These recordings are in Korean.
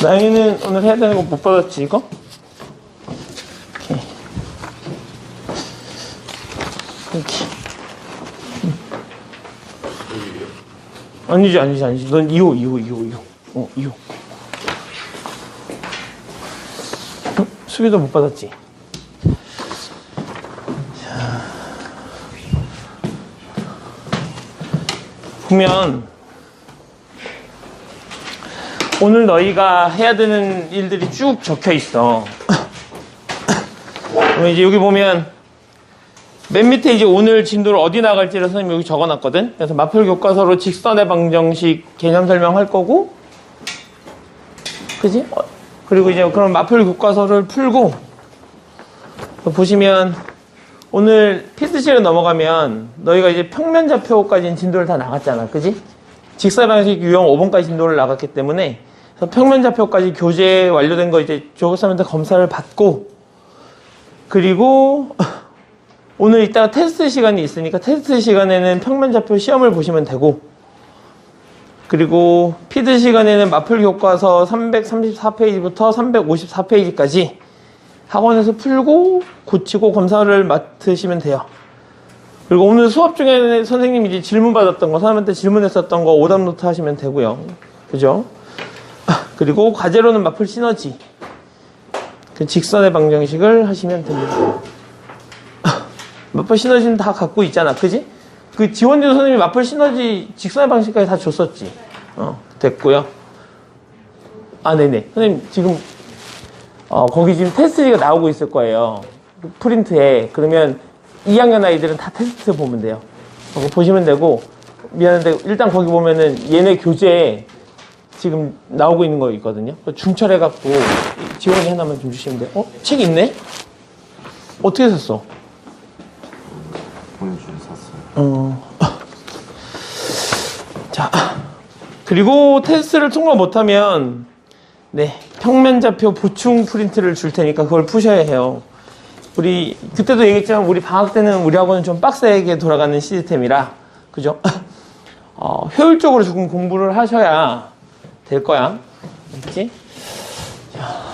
나영이는 오늘 해야 되는 거 못 받았지, 이거? 오케이. 이렇게. 아니지. 넌 2호. 2호. 수비도 못 받았지? 자. 보면, 오늘 너희가 해야 되는 일들이 쭉 적혀 있어. 그럼 이제 여기 보면, 맨 밑에 이제 오늘 진도를 어디 나갈지를 선생님이 여기 적어 놨거든? 그래서 마플 교과서로 직선의 방정식 개념 설명할 거고, 그지? 그리고 이제 그럼 마플 교과서를 풀고, 보시면, 오늘 피스식으로 넘어가면, 너희가 이제 평면좌표까지는 진도를 다 나갔잖아. 그지? 직선의 방정식 유형 5번까지 진도를 나갔기 때문에, 그래서 평면좌표까지 교재 완료된 거 이제 조교사한테 검사를 받고, 그리고, 오늘 이따가 테스트 시간이 있으니까 테스트 시간에는 평면좌표 시험을 보시면 되고, 그리고 피드 시간에는 마플 교과서 334페이지부터 354페이지까지 학원에서 풀고 고치고 검사를 맡으시면 돼요. 그리고 오늘 수업 중에 선생님이 이제 질문 받았던 거, 사람한테 질문했었던 거 오답 노트 하시면 되고요. 그죠? 그리고 과제로는 마플 시너지, 그 직선의 방정식을 하시면 됩니다. 마플 시너지는 다 갖고 있잖아. 그지? 그 지원지도 선생님이 마플 시너지 직선의 방식까지 다 줬었지. 됐고요. 아, 네네. 선생님, 지금, 거기 지금 테스트가 나오고 있을 거예요. 프린트에. 그러면 2학년 아이들은 다 테스트 보면 돼요. 보시면 되고, 미안한데, 일단 거기 보면은 얘네 교재에 지금 나오고 있는 거 있거든요. 중철해갖고 지원이 하나만 좀 주시면 돼요. 책 있네? 어떻게 샀어? 보내주셔서 샀어요. 자, 그리고 테스트를 통과 못하면, 네, 평면좌표 보충 프린트를 줄 테니까 그걸 푸셔야 해요. 우리, 그때도 얘기했지만, 우리 방학 때는 우리 학원은 좀 빡세게 돌아가는 시스템이라, 그죠? 효율적으로 조금 공부를 하셔야 될 거야. 알겠지? 자.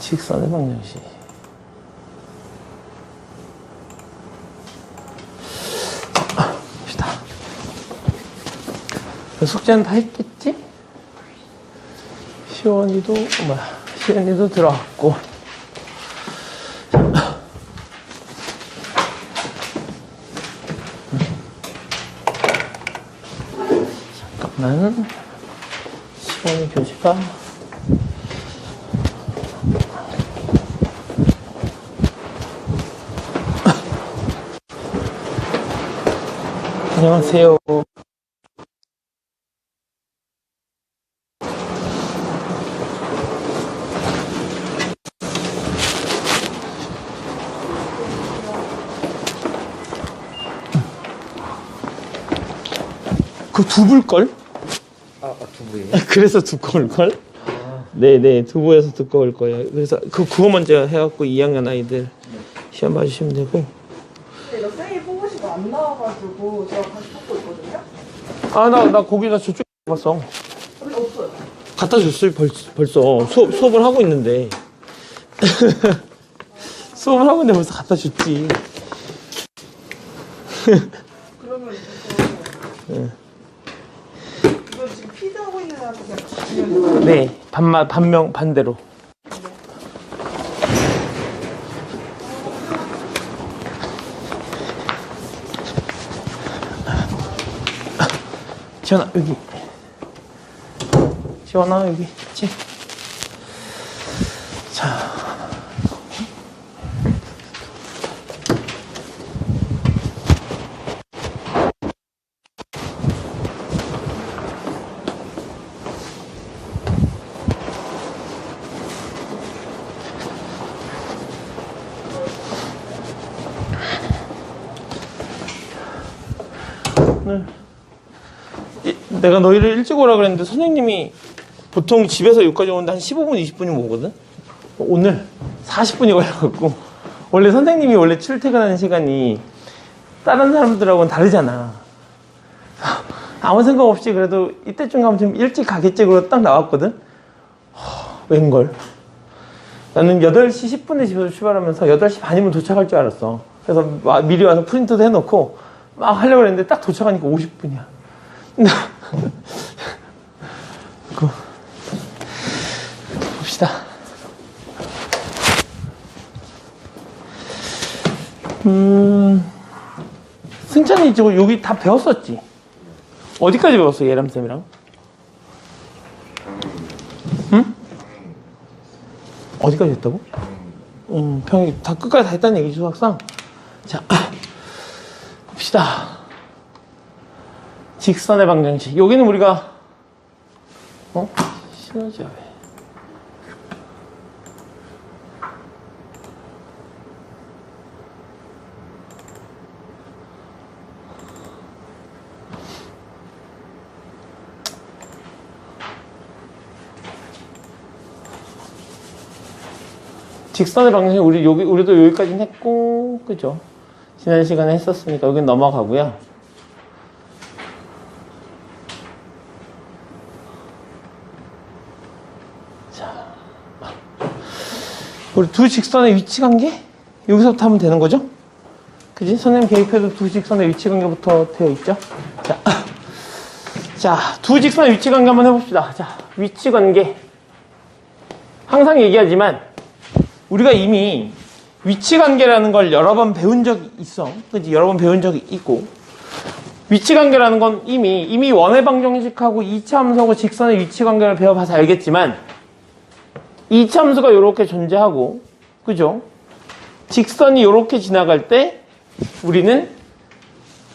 직선의 방정식. 봅시다. 숙제는 다 했겠지? 시원이도 들어왔고. 잠깐만. 시원이 교재가. 안녕하세요. 그거 두부일걸? 두부예요? 그래서 두꺼울걸? 네네, 두부여서 두꺼울 거예요. 그래서 그거 먼저 해갖고 2학년 아이들 시험 봐주시면 되고. 이거 쌤이 뽑으시고 안 나와가지고 제가 다시 뽑고 있거든요? 아, 나 거기다 저쪽에 봤어. 근데 없어요. 갖다 줬어요, 벌써. 수업을 하고 있는데. 수업을 하고 있는데 벌써 갖다 줬지. 그러면 이거 이거 지금 피드하고 있는 애한테 그냥 주면 돼요? 네, 반대로. 지원아, 여기. 지원아, 여기. 책. 자. 오늘 내가 너희를 일찍 오라 그랬는데 선생님이 보통 집에서 여기까지 오는데 한 15분, 20분이면 오거든? 오늘 40분이 걸려갖고 원래 선생님이 원래 출퇴근하는 시간이 다른 사람들하고는 다르잖아. 아무 생각 없이 그래도 이때쯤 가면 좀 일찍 가겠지 그러고 딱 나왔거든? 웬걸. 나는 8시 10분에 집에서 출발하면서 8시 반이면 도착할 줄 알았어. 그래서 미리 와서 프린트도 해놓고 막 하려고 했는데 딱 도착하니까 50분이야. 봅시다. 승찬이 저거 여기 다 배웠었지? 어디까지 배웠어, 예람쌤이랑? 응? 어디까지 했다고? 평이 다 끝까지 다 했다는 얘기지, 수학상? 자, 봅시다. 직선의 방정식. 여기는 우리가, 시너지야, 왜? 직선의 방정식 우리도 여기까지는 했고, 그죠? 지난 시간에 했었으니까 여긴 넘어가고요. 자, 우리 두 직선의 위치 관계 여기서부터 하면 되는 거죠? 그지? 선생님 계획표도 두 직선의 위치 관계부터 되어 있죠? 자, 두 직선의 위치 관계 한번 해봅시다. 자, 위치 관계. 항상 얘기하지만 우리가 이미 위치관계라는 걸 여러 번 배운 적이 있어. 그치? 여러 번 배운 적이 있고. 위치관계라는 건 이미 원의 방정식하고 2차 함수하고 직선의 위치관계를 배워봐서 알겠지만 2차 함수가 이렇게 존재하고, 그죠? 직선이 이렇게 지나갈 때 우리는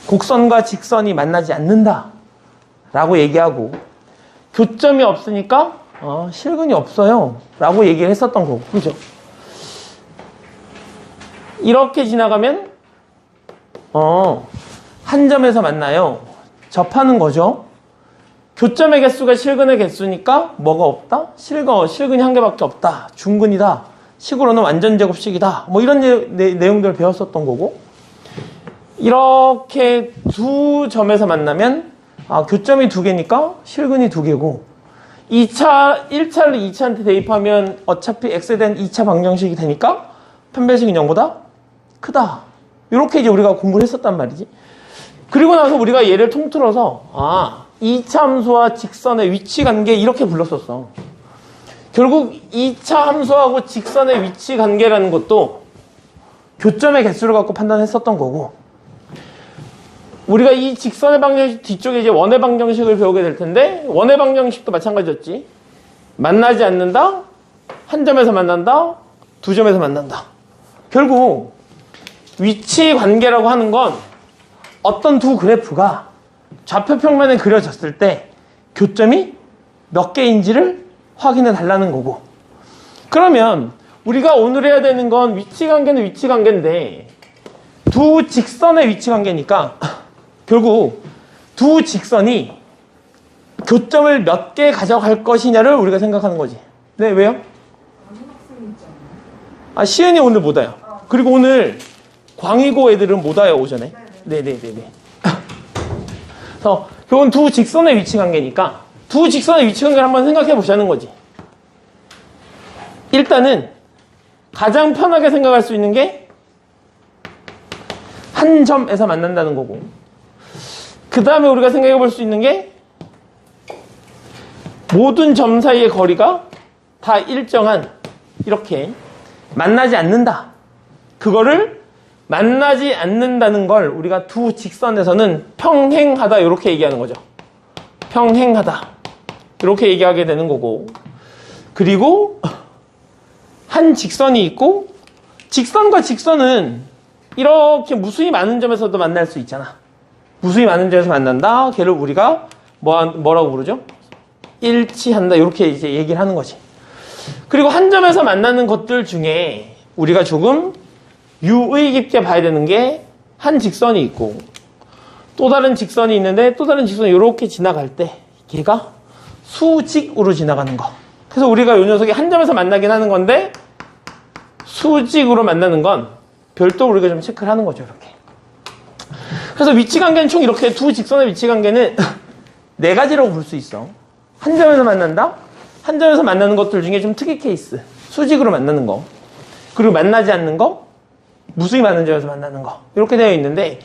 곡선과 직선이 만나지 않는다 라고 얘기하고, 교점이 없으니까 실근이 없어요 라고 얘기를 했었던 거고, 그죠? 이렇게 지나가면 한 점에서 만나요. 접하는 거죠. 교점의 개수가 실근의 개수니까 뭐가 없다? 실근이 한 개밖에 없다. 중근이다. 식으로는 완전 제곱식이다. 뭐 이런 내용들을 배웠었던 거고, 이렇게 두 점에서 만나면 교점이 두 개니까 실근이 두 개고, 1차를 2차한테 대입하면 어차피 x에 대한 2차 방정식이 되니까 판별식은 0보다 크다. 이렇게 이제 우리가 공부를 했었단 말이지. 그리고 나서 우리가 얘를 통틀어서 2차 함수와 직선의 위치 관계 이렇게 불렀었어. 결국 2차 함수하고 직선의 위치 관계라는 것도 교점의 개수를 갖고 판단했었던 거고, 우리가 이 직선의 방정식 뒤쪽에 이제 원의 방정식을 배우게 될 텐데, 원의 방정식도 마찬가지였지. 만나지 않는다, 한 점에서 만난다, 두 점에서 만난다. 결국 위치 관계라고 하는 건 어떤 두 그래프가 좌표 평면에 그려졌을 때 교점이 몇 개인지를 확인해 달라는 거고, 그러면 우리가 오늘 해야 되는 건 위치 관계는 위치 관계인데 두 직선의 위치 관계니까 결국 두 직선이 교점을 몇 개 가져갈 것이냐를 우리가 생각하는 거지. 네, 왜요? 시은이 오늘 못 와요. 그리고 오늘 광희고 애들은 못 와요, 오전에. 네네네네. 그래서 그건 두 직선의 위치 관계니까 두 직선의 위치 관계를 한번 생각해 보자는 거지. 일단은 가장 편하게 생각할 수 있는 게 한 점에서 만난다는 거고, 그 다음에 우리가 생각해 볼 수 있는 게 모든 점 사이의 거리가 다 일정한, 이렇게 만나지 않는다. 그거를 만나지 않는다는 걸 우리가 두 직선에서는 평행하다 이렇게 얘기하는 거죠. 평행하다 이렇게 얘기하게 되는 거고, 그리고 한 직선이 있고, 직선과 직선은 이렇게 무수히 많은 점에서도 만날 수 있잖아. 무수히 많은 점에서 만난다. 걔를 우리가 뭐라고 부르죠? 일치한다. 이렇게 이제 얘기를 하는 거지. 그리고 한 점에서 만나는 것들 중에 우리가 조금 유의 깊게 봐야 되는 게 한 직선이 있고, 또 다른 직선이 있는데 또 다른 직선이 이렇게 지나갈 때 걔가 수직으로 지나가는 거. 그래서 우리가 이 녀석이 한 점에서 만나긴 하는 건데 수직으로 만나는 건 별도로 우리가 좀 체크를 하는 거죠. 이렇게. 그래서 위치 관계는 총 이렇게 두 직선의 위치 관계는 네 가지라고 볼 수 있어. 한 점에서 만난다? 한 점에서 만나는 것들 중에 좀 특이 케이스. 수직으로 만나는 거. 그리고 만나지 않는 거. 무수히 많은 점에서 만나는 거. 이렇게 되어 있는데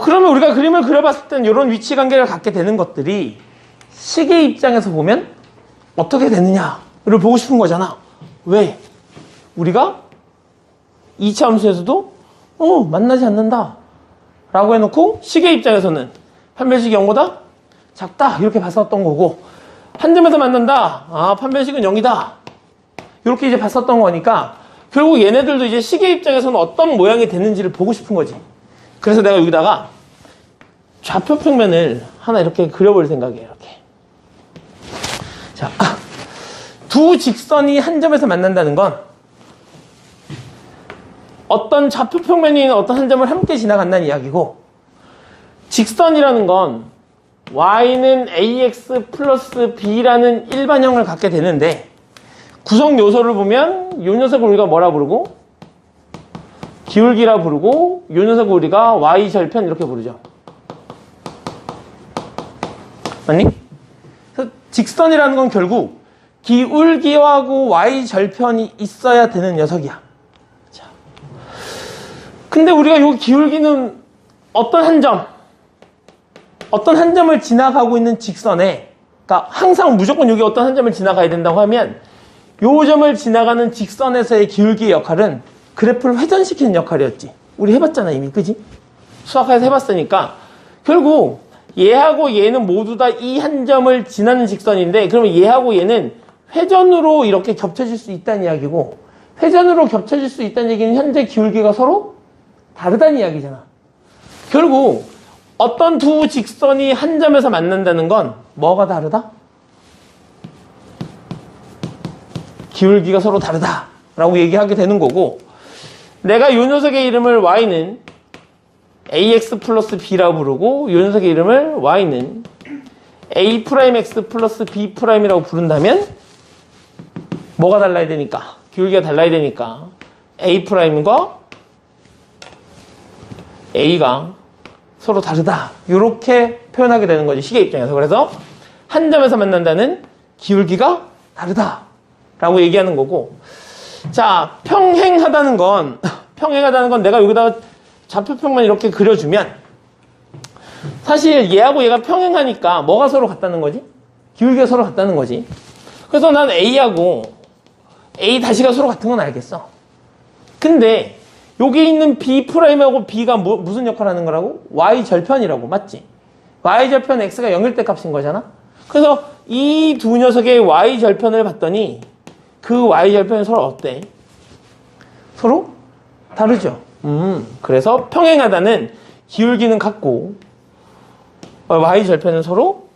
그러면 우리가 그림을 그려봤을 때는 이런 위치 관계를 갖게 되는 것들이 시계 입장에서 보면 어떻게 되느냐를 보고 싶은 거잖아. 왜? 우리가 2차 함수에서도 만나지 않는다 라고 해놓고 시계 입장에서는 판별식이 0보다 작다 이렇게 봤었던 거고, 한 점에서 만난다, 판별식은 0이다 이렇게 이제 봤었던 거니까 결국 얘네들도 이제 시계 입장에서는 어떤 모양이 되는지를 보고 싶은 거지. 그래서 내가 여기다가 좌표 평면을 하나 이렇게 그려볼 생각이에요. 이렇게. 자, 두 직선이 한 점에서 만난다는 건 어떤 좌표 평면이 있는 어떤 한 점을 함께 지나간다는 이야기고, 직선이라는 건 y는 ax 플러스 b라는 일반형을 갖게 되는데, 구성 요소를 보면 이 녀석을 우리가 뭐라 부르고 기울기라 부르고, 이 녀석을 우리가 y절편 이렇게 부르죠. 맞니? 그래서 직선이라는 건 결국 기울기하고 y절편이 있어야 되는 녀석이야. 자, 근데 우리가 이 기울기는 어떤 한 점을 지나가고 있는 직선에, 그러니까 항상 무조건 여기 어떤 한 점을 지나가야 된다고 하면 요 점을 지나가는 직선에서의 기울기의 역할은 그래프를 회전시키는 역할이었지. 우리 해봤잖아 이미, 그지? 수학에서 해봤으니까. 결국 얘하고 얘는 모두 다 이 한 점을 지나는 직선인데, 그러면 얘하고 얘는 회전으로 이렇게 겹쳐질 수 있다는 이야기고, 회전으로 겹쳐질 수 있다는 얘기는 현재 기울기가 서로 다르다는 이야기잖아. 결국 어떤 두 직선이 한 점에서 만난다는 건 뭐가 다르다? 기울기가 서로 다르다라고 얘기하게 되는 거고, 내가 이 녀석의 이름을 y는 ax 플러스 b라고 부르고, 이 녀석의 이름을 y는 a'x 플러스 b'이라고 부른다면 뭐가 달라야 되니까? 기울기가 달라야 되니까 a'과 a가 서로 다르다 이렇게 표현하게 되는 거지, 시계 입장에서. 그래서 한 점에서 만난다는 기울기가 다르다 라고 얘기하는 거고, 자, 평행하다는 건 내가 여기다 좌표평면 이렇게 그려주면 사실 얘하고 얘가 평행하니까 뭐가 서로 같다는 거지? 기울기가 서로 같다는 거지. 그래서 난 A하고 A 다시가 서로 같은 건 알겠어. 근데 여기 있는 B'하고 B가 무슨 역할을 하는 거라고? Y절편이라고, 맞지? Y절편 X가 0일 때 값인 거잖아? 그래서 이 두 녀석의 Y절편을 봤더니 그 Y절편이 서로 어때? 서로 다르죠? 그래서 평행하다는 기울기는 같고 Y절편은 서로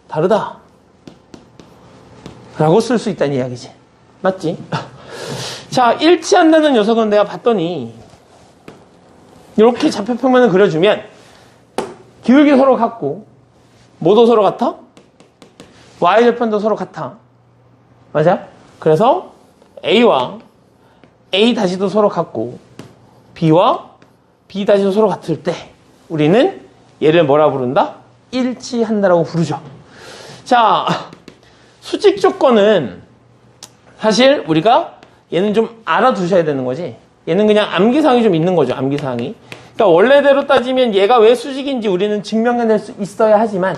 다르다 라고 쓸 수 있다는 이야기지. 맞지? 자, 일치한다는 녀석은 내가 봤더니 이렇게 좌표평면을 그려주면 기울기 서로 같고 뭐도 서로 같아? Y절편도 서로 같아. 맞아? 그래서 A와 A 다시도 서로 같고 B와 B 다시도 서로 같을 때 우리는 얘를 뭐라 부른다? 일치한다라고 부르죠. 자, 수직 조건은 사실 우리가 얘는 좀 알아두셔야 되는 거지. 얘는 그냥 암기사항이 좀 있는 거죠. 암기사항이. 그러니까 원래대로 따지면 얘가 왜 수직인지 우리는 증명해낼 수 있어야 하지만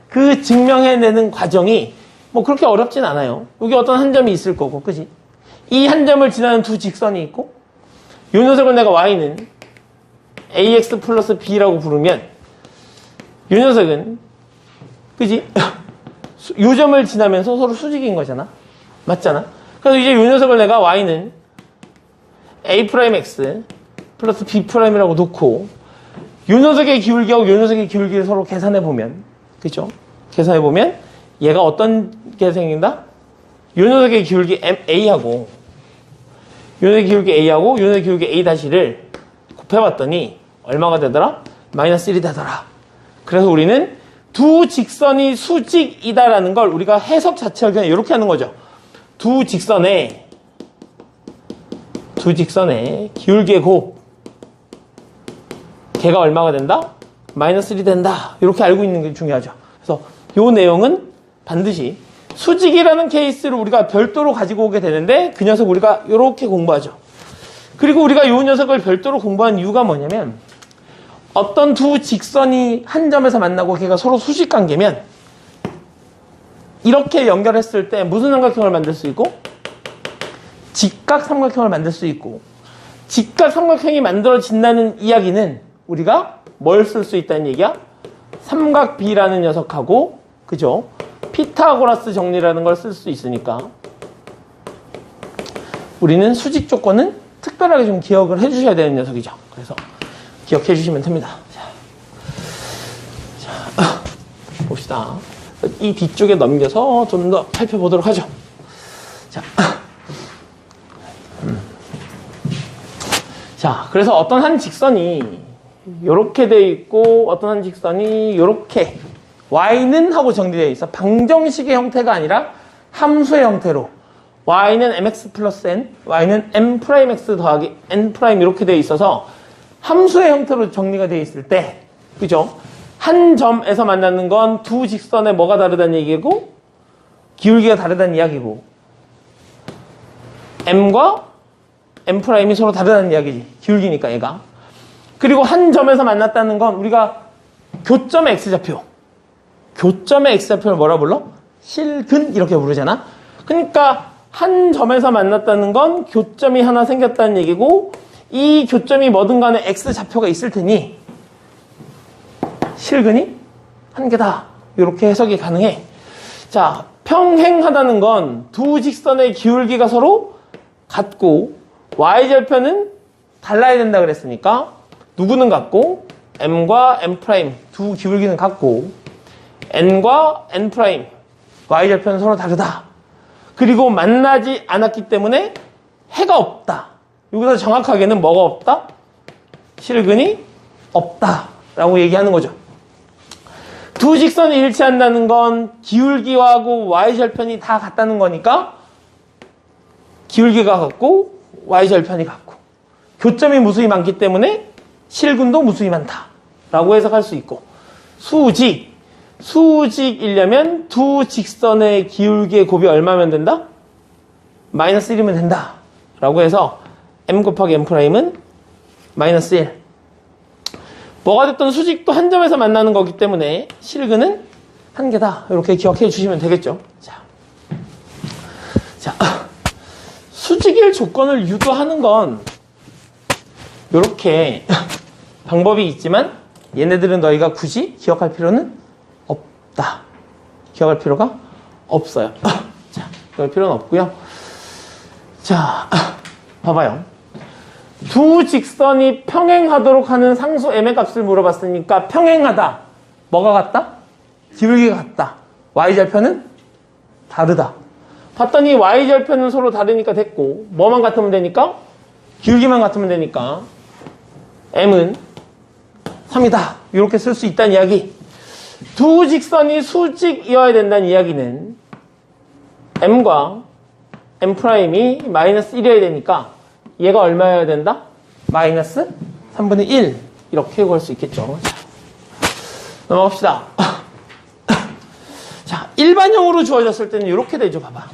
그 증명해내는 과정이 뭐 그렇게 어렵진 않아요. 여기 어떤 한 점이 있을 거고, 그지? 이 한 점을 지나는 두 직선이 있고, 이 녀석을 내가 y는 ax 플러스 b라고 부르면 이 녀석은, 그지? 이 점을 지나면서 서로 수직인 거잖아. 맞잖아? 그래서 이제 이 녀석을 내가 y는 a'x 플러스 b'이라고 놓고, 이 녀석의 기울기하고 이 녀석의 기울기를 서로 계산해보면, 그죠? 계산해보면 얘가 어떤 게 생긴다? 이 녀석의 기울기 a하고 이 녀석의 기울기 a하고 이 녀석의 기울기 a 다시를 곱해봤더니 얼마가 되더라? 마이너스 1이 되더라 그래서 우리는 두 직선이 수직이다라는 걸 우리가 해석 자체를 그냥 이렇게 하는 거죠. 두 직선의 기울기의 곱 걔가 얼마가 된다? 마이너스 1이 된다. 이렇게 알고 있는 게 중요하죠. 그래서 이 내용은 반드시 수직이라는 케이스를 우리가 별도로 가지고 오게 되는데 그 녀석 우리가 이렇게 공부하죠. 그리고 우리가 이 녀석을 별도로 공부한 이유가 뭐냐면 어떤 두 직선이 한 점에서 만나고 걔가 서로 수직관계면 이렇게 연결했을 때 무슨 삼각형을 만들 수 있고 직각 삼각형을 만들 수 있고 직각 삼각형이 만들어진다는 이야기는 우리가 뭘 쓸 수 있다는 얘기야? 삼각 B라는 녀석하고 그죠? 피타고라스 정리라는 걸 쓸 수 있으니까 우리는 수직 조건은 특별하게 좀 기억을 해주셔야 되는 녀석이죠. 그래서 기억해 주시면 됩니다. 자, 봅시다. 이 뒤쪽에 넘겨서 좀 더 살펴보도록 하죠. 자, 그래서 어떤 한 직선이 이렇게 돼 있고 어떤 한 직선이 이렇게 y는 하고 정리되어 있어. 방정식의 형태가 아니라 함수의 형태로 y는 mx 플러스 n, y는 m'x 더하기 n' 이렇게 되어 있어서 함수의 형태로 정리가 되어 있을 때 그죠? 한 점에서 만나는 건 두 직선의 뭐가 다르다는 얘기고 기울기가 다르다는 이야기고 m과 m'이 서로 다르다는 이야기지. 기울기니까 얘가. 그리고 한 점에서 만났다는 건 우리가 교점의 x좌표. 교점의 x좌표를 뭐라 불러? 실근 이렇게 부르잖아. 그러니까 한 점에서 만났다는 건 교점이 하나 생겼다는 얘기고 이 교점이 뭐든 간에 x좌표가 있을 테니 실근이 한 개다. 이렇게 해석이 가능해. 자, 평행하다는 건 두 직선의 기울기가 서로 같고 y절편은 달라야 된다 그랬으니까 누구는 같고 m과 m' 두 기울기는 같고 n과 n' y절편은 서로 다르다. 그리고 만나지 않았기 때문에 해가 없다. 여기서 정확하게는 뭐가 없다? 실근이 없다 라고 얘기하는 거죠. 두 직선이 일치한다는 건 기울기하고 y절편이 다 같다는 거니까 기울기가 같고 y절편이 같고 교점이 무수히 많기 때문에 실근도 무수히 많다 라고 해석할 수 있고 수직이려면 두 직선의 기울기의 곱이 얼마면 된다? 마이너스 1이면 된다 라고 해서 m 곱하기 m'은 마이너스 1. 뭐가 됐든 수직도 한 점에서 만나는 거기 때문에 실근은 한 개다. 이렇게 기억해 주시면 되겠죠. 자, 수직일 조건을 유도하는 건 이렇게 방법이 있지만 얘네들은 너희가 굳이 기억할 필요는 없다. 기억할 필요가 없어요. 자, 기억할 필요는 없고요. 자, 봐봐요. 두 직선이 평행하도록 하는 상수 m의 값을 물어봤으니까 평행하다. 뭐가 같다? 기울기가 같다. y절편은 다르다. 봤더니 y절편은 서로 다르니까 됐고 뭐만 같으면 되니까? 기울기만 같으면 되니까 m은 3이다. 이렇게 쓸 수 있다는 이야기. 두 직선이 수직이어야 된다는 이야기는 m과 m'이 마이너스 1이어야 되니까 얘가 얼마여야 된다? 마이너스 3분의 1 이렇게 구할 수 있겠죠. 자, 넘어갑시다. 자, 일반형으로 주어졌을 때는 이렇게 되죠. 봐봐.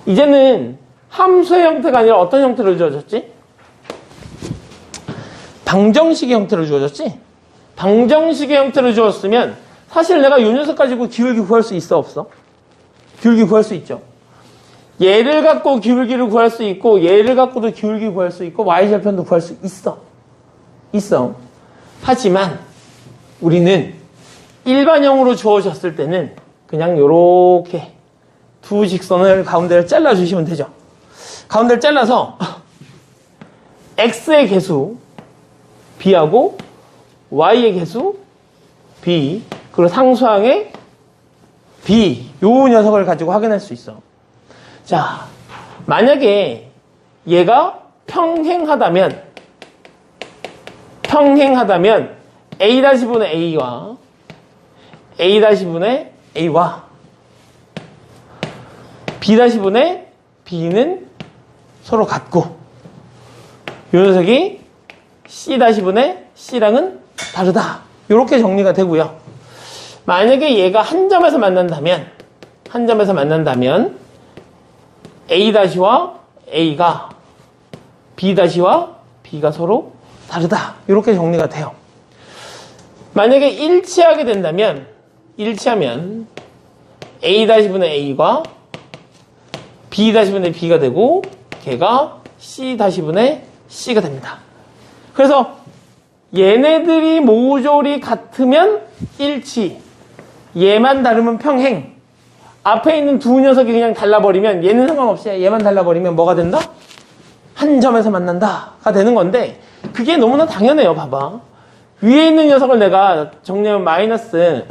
이제는 함수의 형태가 아니라 어떤 형태로 주어졌지? 방정식의 형태로 주어졌지? 방정식의 형태로 주었으면 사실 내가 이 녀석 가지고 기울기 구할 수 있어 없어? 기울기 구할 수 있죠. 얘를 갖고 기울기를 구할 수 있고 얘를 갖고도 기울기 구할 수 있고 y절편도 구할 수 있어. 하지만 우리는 일반형으로 주어졌을 때는 그냥 요렇게 두 직선을 가운데를 잘라주시면 되죠. 가운데를 잘라서 x의 개수 b하고 y의 개수 b 그리고 상수항의 b 요 녀석을 가지고 확인할 수 있어. 자, 만약에 얘가 평행하다면 A-분의 A와 A-분의 A와 B-분의 B는 서로 같고 이 녀석이 C-분의 C랑은 다르다. 이렇게 정리가 되고요. 만약에 얘가 한 점에서 만난다면 A-와 A가 B-와 B가 서로 다르다. 이렇게 정리가 돼요. 만약에 일치하면 A-분의 A가 B-분의 B가 되고 걔가 C-분의 C가 됩니다. 그래서 얘네들이 모조리 같으면 일치, 얘만 다르면 평행. 앞에 있는 두 녀석이 그냥 달라버리면 얘는 상관없이 얘만 달라버리면 뭐가 된다? 한 점에서 만난다가 되는 건데 그게 너무나 당연해요. 봐봐. 위에 있는 녀석을 내가 정리하면 마이너스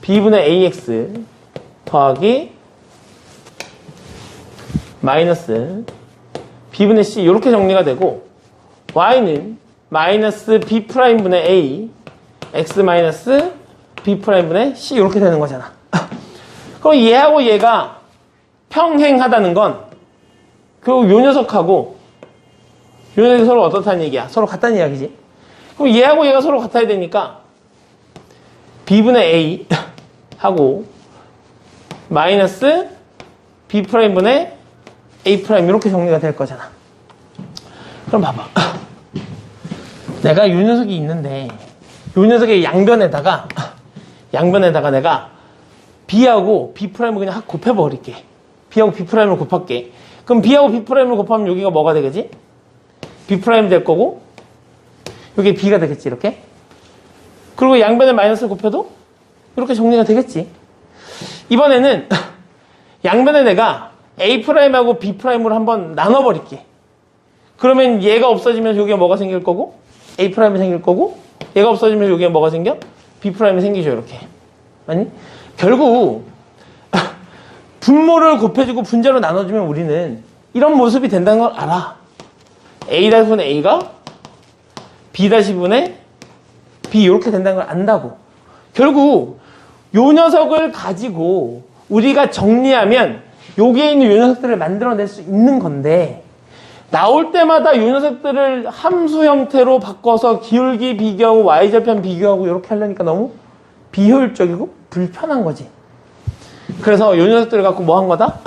B분의 AX 더하기 마이너스 B분의 C 이렇게 정리가 되고 Y는 마이너스 B'분의 A X 마이너스 B'분의 C 이렇게 되는 거잖아. 그럼 얘하고 얘가 평행하다는 건 요 녀석하고 요 녀석이 서로 어떻다는 얘기야? 서로 같다는 이야기지. 그럼 얘하고 얘가 서로 같아야 되니까 B분의 A 하고 마이너스 B'분의 A' 이렇게 정리가 될 거잖아. 그럼 봐봐. 내가 요 녀석이 있는데 요 녀석의 양변에다가 내가 B하고 B'을 그냥 확 곱해버릴게. B하고 B'을 곱할게. 그럼 B하고 B'을 곱하면 여기가 뭐가 되겠지? B' 될 거고 여기 B가 되겠지 이렇게. 그리고 양변에 마이너스를 곱해도 이렇게 정리가 되겠지. 이번에는 양변에 내가 A'하고 B'으로 한번 나눠버릴게. 그러면 얘가 없어지면 여기가 뭐가 생길 거고 A'이 생길 거고 얘가 없어지면 여기가 뭐가 생겨? B'이 생기죠 이렇게. 아니? 결국 분모를 곱해주고 분자로 나눠주면 우리는 이런 모습이 된다는 걸 알아. A-분의 A가 B-분의 B 이렇게 된다는 걸 안다고. 결국 요 녀석을 가지고 우리가 정리하면 여기에 있는 요 녀석들을 만들어낼 수 있는 건데 나올 때마다 요 녀석들을 함수 형태로 바꿔서 기울기 비교하고 y절편 비교하고 이렇게 하려니까 너무 비효율적이고 불편한 거지. 그래서 요 녀석들을 갖고 뭐 한 거다?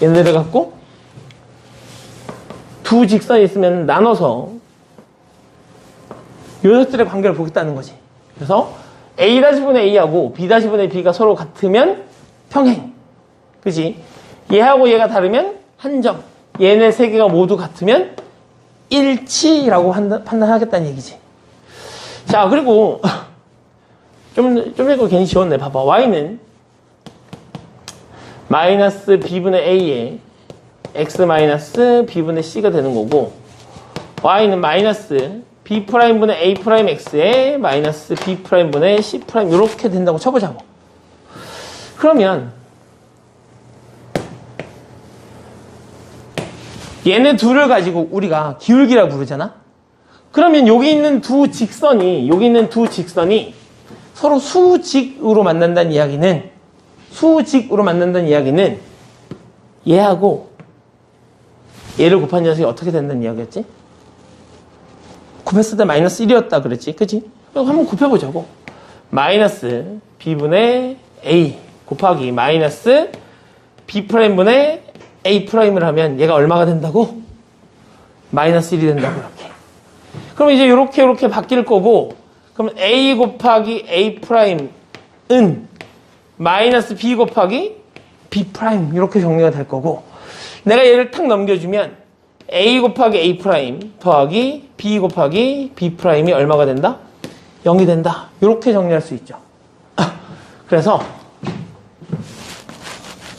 얘네들을 갖고 두 직선이 있으면 나눠서 요 녀석들의 관계를 보겠다는 거지. 그래서 A-분의 A하고 B-분의 B가 서로 같으면 평행. 그지? 얘하고 얘가 다르면 한 점. 얘네 세 개가 모두 같으면 일치라고 판단하겠다는 얘기지. 자, 그리고 좀 이거 괜히 지웠네. 봐봐. Y는 마이너스 B분의 A에 X 마이너스 B분의 C가 되는 거고 Y는 마이너스 B'분의 A'X에 마이너스 B'분의 C' 이렇게 된다고 쳐보자고. 그러면 얘네 둘을 가지고 우리가 기울기라고 부르잖아. 그러면 여기 있는 두 직선이 서로 수직으로 만난다는 이야기는 얘하고 얘를 곱한 녀석이 어떻게 된다는 이야기였지? 곱했을 때 마이너스 1이었다 그랬지? 그치? 그럼 한번 곱해보자고. 마이너스 B분의 A 곱하기 마이너스 B'분의 A'를 하면 얘가 얼마가 된다고? 마이너스 1이 된다고 이렇게. 그럼 이제 이렇게 바뀔 거고 그럼 A 곱하기 A'은 마이너스 B 곱하기 B' 이렇게 정리가 될 거고 내가 얘를 탁 넘겨주면 A 곱하기 A' 더하기 B 곱하기 B'이 얼마가 된다? 0이 된다. 이렇게 정리할 수 있죠. 그래서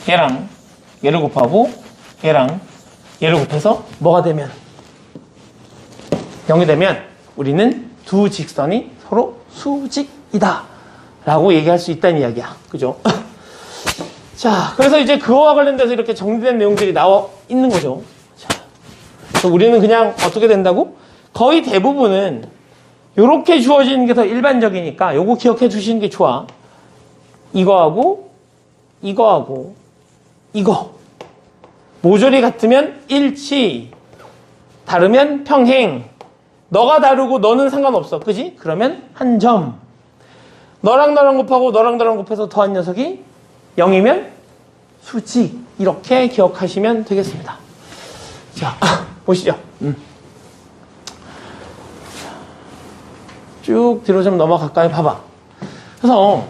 얘랑 얘를 곱하고 얘랑 얘를 곱해서 뭐가 되면 0이 되면 우리는 두 직선이 서로 수직이다 라고 얘기할 수 있다는 이야기야. 그죠? 자, 그래서 이제 그거와 관련돼서 이렇게 정리된 내용들이 나와 있는 거죠. 자, 그래서 우리는 그냥 어떻게 된다고? 거의 대부분은 요렇게 주어지는 게 더 일반적이니까 요거 기억해 주시는 게 좋아. 이거하고 이거하고 이거 모조리 같으면 일치, 다르면 평행. 너가 다르고 너는 상관없어, 그지? 그러면 한 점. 너랑 너랑 곱하고 너랑 너랑 곱해서 더한 녀석이 0이면 수직. 이렇게 기억하시면 되겠습니다. 자, 보시죠. 쭉 뒤로 좀 넘어갈까요? 봐봐. 그래서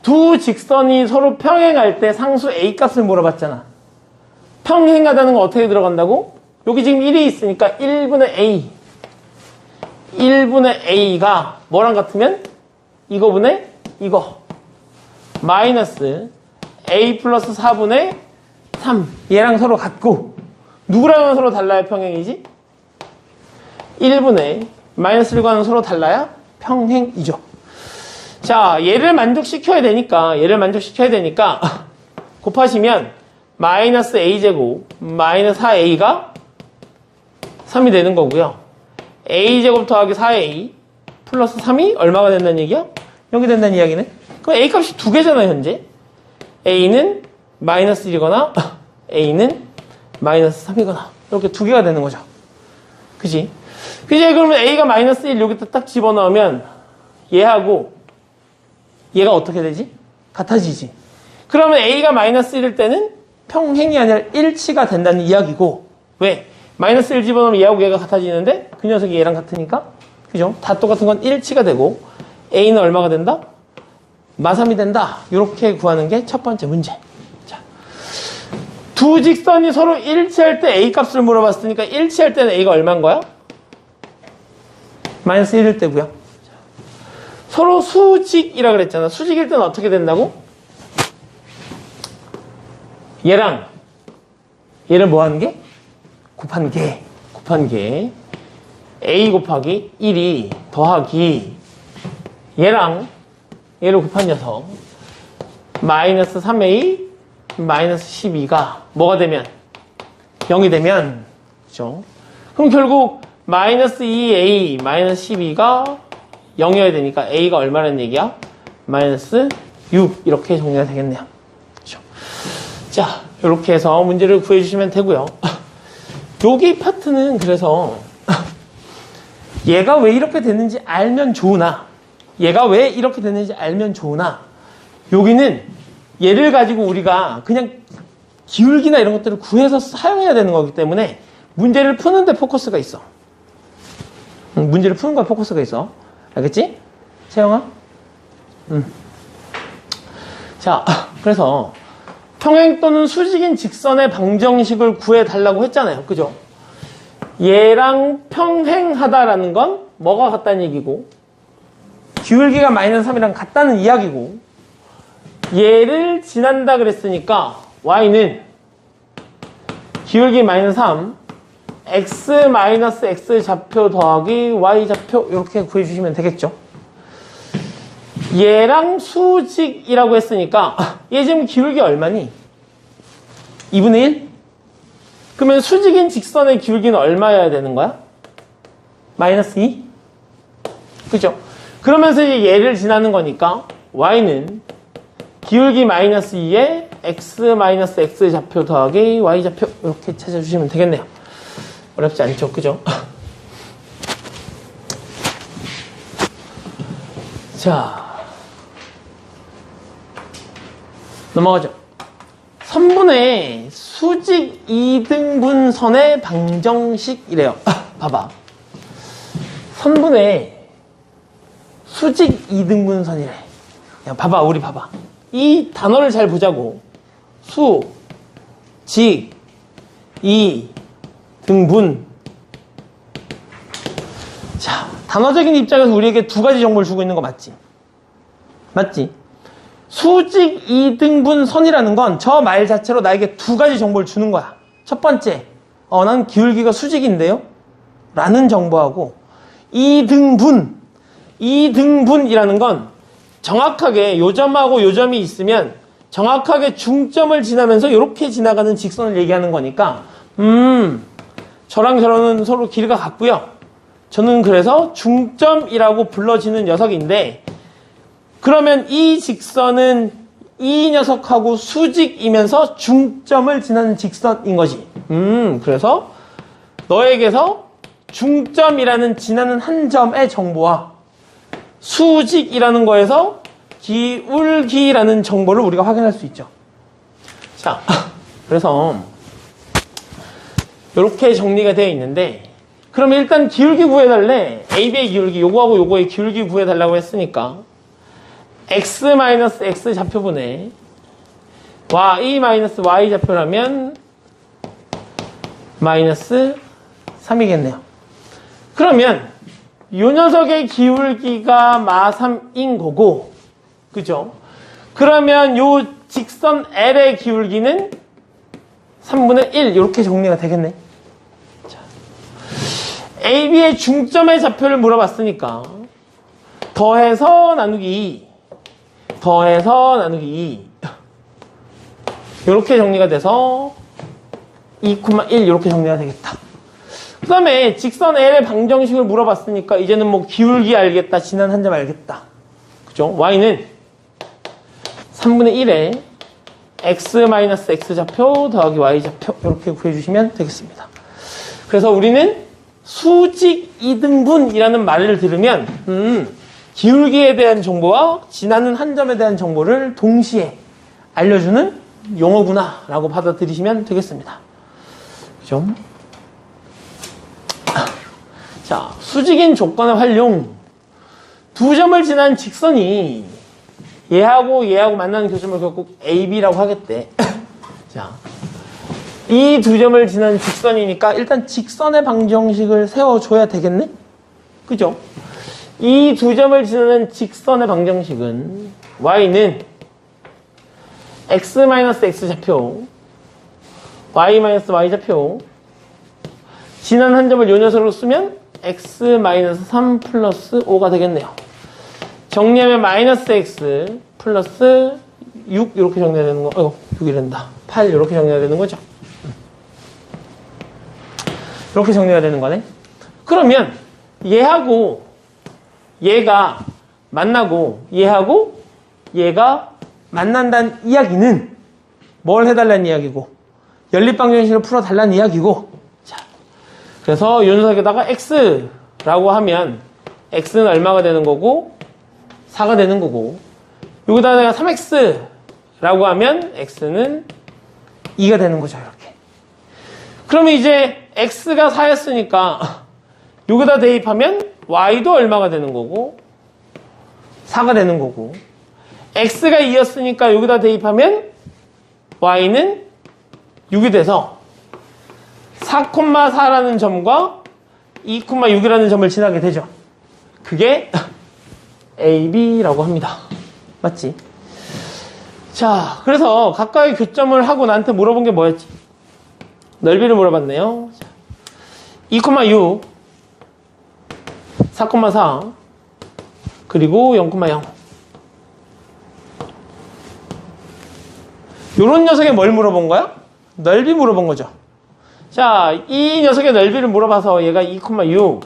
두 직선이 서로 평행할 때 상수 A 값을 물어봤잖아. 평행하다는 건 어떻게 들어간다고? 여기 지금 1이 있으니까 1분의 A. 1분의 A가 뭐랑 같으면? 이거분의 이거. 마이너스 A 플러스 4분의 3. 얘랑 서로 같고. 누구랑은 서로 달라야 평행이지? 1분의 마이너스 1과는 서로 달라야 평행이죠. 자, 얘를 만족시켜야 되니까 곱하시면 마이너스 a제곱 마이너스 4a가 3이 되는 거고요. a제곱 더하기 4a 플러스 3이 얼마가 된다는 얘기야? 0이 된다는 이야기네. 그럼 a 값이 두 개잖아요, 현재. a는 마이너스 1이거나 a는 마이너스 3이거나 이렇게 두 개가 되는 거죠. 그지? 그지? 그러면 a가 마이너스 1 여기다 딱 집어넣으면 얘하고 얘가 어떻게 되지? 같아지지. 그러면 a가 마이너스 1일 때는 평행이 아니라 일치가 된다는 이야기고. 왜? 마이너스 1 집어넣으면 얘하고 얘가 같아지는데 그 녀석이 얘랑 같으니까, 그죠? 다 똑같은 건 일치가 되고 a는 얼마가 된다? 마3이 된다. 이렇게 구하는 게 첫 번째 문제. 자, 두 직선이 서로 일치할 때 a 값을 물어봤으니까 일치할 때는 a가 얼마인 거야? 마이너스 1일 때고요. 서로 수직이라 그랬잖아. 수직일 때는 어떻게 된다고? 얘랑 얘를 뭐 하는 게? 곱한 게 a 곱하기 1이 더하기 얘랑 얘를 곱한 녀석 마이너스 3a 마이너스 12가 뭐가 되면? 0이 되면, 그죠? 그럼 결국 마이너스 2a 마이너스 12가 0이어야 되니까 a가 얼마라는 얘기야? 마이너스 6 이렇게 정리가 되겠네요. 그렇죠? 자, 이렇게 해서 문제를 구해주시면 되고요. 여기 파트는 그래서 얘가 왜 이렇게 됐는지 알면 좋으나 여기는 얘를 가지고 우리가 그냥 기울기나 이런 것들을 구해서 사용해야 되는 거기 때문에 문제를 푸는 데 포커스가 있어. 문제를 푸는 거에 포커스가 있어. 알겠지? 채영아? 자, 그래서 평행 또는 수직인 직선의 방정식을 구해달라고 했잖아요. 그죠? 얘랑 평행하다라는 건 뭐가 같다는 얘기고, 기울기가 마이너스 3이랑 같다는 이야기고, 얘를 지난다 그랬으니까 y는 기울기 마이너스 3 x 마이너스 x 좌표 더하기 y 좌표 이렇게 구해주시면 되겠죠. 얘랑 수직이라고 했으니까 얘 지금 기울기 얼마니? 2분의 1? 그러면 수직인 직선의 기울기는 얼마여야 되는 거야? 마이너스 2? 그죠? 그러면서 이제 얘를 지나는 거니까 y는 기울기 마이너스 2에 x 마이너스 x 좌표 더하기 y 좌표 이렇게 찾아주시면 되겠네요. 어렵지 않죠? 그죠? 자, 넘어가죠. 선분의 수직 2등분선의 방정식이래요. 봐봐. 선분의 수직 2등분선이래. 야, 봐봐, 우리 봐봐. 이 단어를 잘 보자고. 수, 직, 이, 등분. 자, 단어적인 입장에서 우리에게 두 가지 정보를 주고 있는 거 맞지? 맞지? 수직 2등분선이라는 건 저 말 자체로 나에게 두 가지 정보를 주는 거야. 첫 번째, 난 기울기가 수직인데요? 라는 정보하고, 2등분이라는 건 정확하게 요 점하고 요 점이 있으면 정확하게 중점을 지나면서 이렇게 지나가는 직선을 얘기하는 거니까, 저랑 저랑은 서로 길이가 같고요. 저는 그래서 중점이라고 불러지는 녀석인데, 그러면 이 직선은 이 녀석하고 수직이면서 중점을 지나는 직선인 거지. 그래서 너에게서 중점이라는 지나는 한 점의 정보와 수직이라는 거에서 기울기라는 정보를 우리가 확인할 수 있죠. 자, 그래서 이렇게 정리가 되어 있는데, 그럼 일단 기울기 구해달래. AB의 기울기, 요거하고 요거의 기울기 구해달라고 했으니까 x-x 좌표분에 y-y 좌표라면 마이너스 3이겠네요. 그러면 요 녀석의 기울기가 마3인 거고, 그죠? 그러면 요 직선 L의 기울기는 3분의 1 이렇게 정리가 되겠네. 자, AB의 중점의 좌표를 물어봤으니까 더해서 나누기 2 더해서 나누기 2 이렇게 정리가 돼서 2,1 이렇게 정리가 되겠다. 그 다음에 직선 L의 방정식을 물어봤으니까 이제는 뭐 기울기 알겠다, 지난 한 점 알겠다. 그죠? Y는 3분의 1에 x-x 좌표 더하기 y 좌표 이렇게 구해주시면 되겠습니다. 그래서 우리는 수직 이등분이라는 말을 들으면 기울기에 대한 정보와 지나는 한 점에 대한 정보를 동시에 알려주는 용어구나 라고 받아들이시면 되겠습니다. 그죠? 자, 수직인 조건의 활용. 두 점을 지난 직선이 얘하고 얘하고 만나는 교점을 결국 AB라고 하겠대. 자, 이 두 점을 지난 직선이니까 일단 직선의 방정식을 세워줘야 되겠네? 그죠? 이 두 점을 지나는 직선의 방정식은 y는 x-x 좌표, y-y 좌표, 지난 한 점을 요 녀석으로 쓰면 x-3 플러스 5가 되겠네요. 정리하면 마이너스 x 플러스 6 이렇게 정리해야 되는 거. 아이고 6이 된다. 8 이렇게 정리해야 되는 거죠. 이렇게 정리가 되는 거네. 그러면 얘하고 얘가 만나고 얘하고 얘가 만난다는 이야기는 뭘 해달라는 이야기고 연립방정식을 풀어달라는 이야기고. 자, 그래서 요 녀석에다가 x라고 하면 x는 얼마가 되는 거고 4가 되는 거고, 여기다 내가 3x라고 하면 x는 2가 되는 거죠. 이렇게. 그러면 이제 x가 4였으니까 여기다 대입하면 y도 얼마가 되는 거고 4가 되는 거고, x가 2였으니까 여기다 대입하면 y는 6이 돼서 4,4라는 점과 2,6이라는 점을 지나게 되죠. 그게 AB라고 합니다. 맞지? 자, 그래서 각각의 교점을 하고 나한테 물어본 게 뭐였지? 넓이를 물어봤네요. 2,6, 4,4, 그리고 0,0. 요런 녀석에 뭘 물어본 거야? 넓이 물어본 거죠. 자, 이 녀석의 넓이를 물어봐서 얘가 2,6,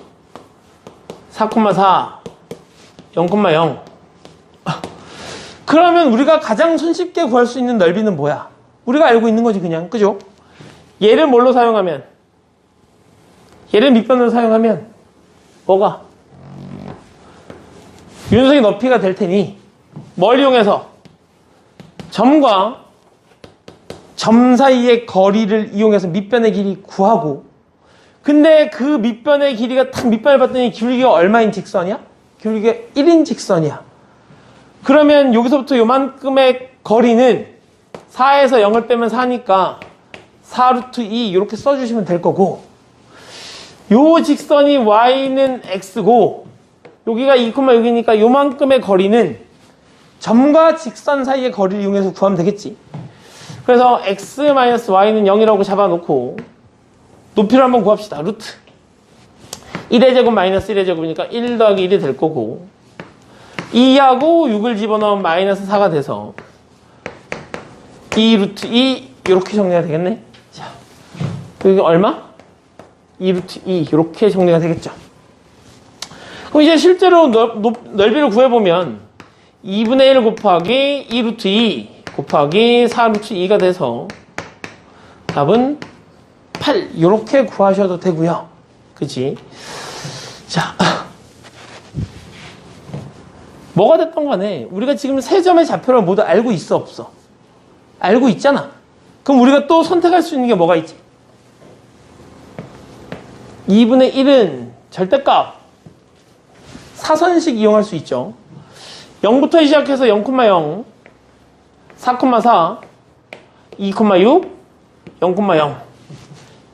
4,4, 0,0. 그러면 우리가 가장 손쉽게 구할 수 있는 넓이는 뭐야? 우리가 알고 있는 거지 그냥. 그죠? 얘를 뭘로 사용하면? 얘를 밑변으로 사용하면 뭐가? 윤석의 높이가 될 테니 뭘 이용해서? 점과 점 사이의 거리를 이용해서 밑변의 길이 구하고, 근데 그 밑변의 길이가 딱 밑변을 봤더니 기울기가 얼마인 직선이야? 기울기가 1인 직선이야. 그러면 여기서부터 요만큼의 거리는 4에서 0을 빼면 4니까 4루트 2 이렇게 써주시면 될 거고, 요 직선이 y는 x고 여기가 2,6이니까 요만큼의 거리는 점과 직선 사이의 거리를 이용해서 구하면 되겠지. 그래서 x-y는 0이라고 잡아놓고 높이를 한번 구합시다. 루트 1의 제곱 마이너스 1의 제곱이니까 1 더하기 1이 될 거고, 2하고 6을 집어넣으면 마이너스 4가 돼서 2 루트 2 이렇게 정리가 되겠네. 자, 여기 얼마? 2 루트 2 이렇게 정리가 되겠죠. 그럼 이제 실제로 넓이를 구해보면 2분의 1 곱하기 2루트 2 곱하기 4루트 2가 돼서 답은 8 이렇게 구하셔도 되고요. 그치? 자, 뭐가 됐던 간에 우리가 지금 세 점의 좌표를 모두 알고 있어 없어? 알고 있잖아. 그럼 우리가 또 선택할 수 있는 게 뭐가 있지? 2분의 1은 절대값 사선식 이용할 수 있죠. 0부터 시작해서 0,0 4,4 2,6 0,0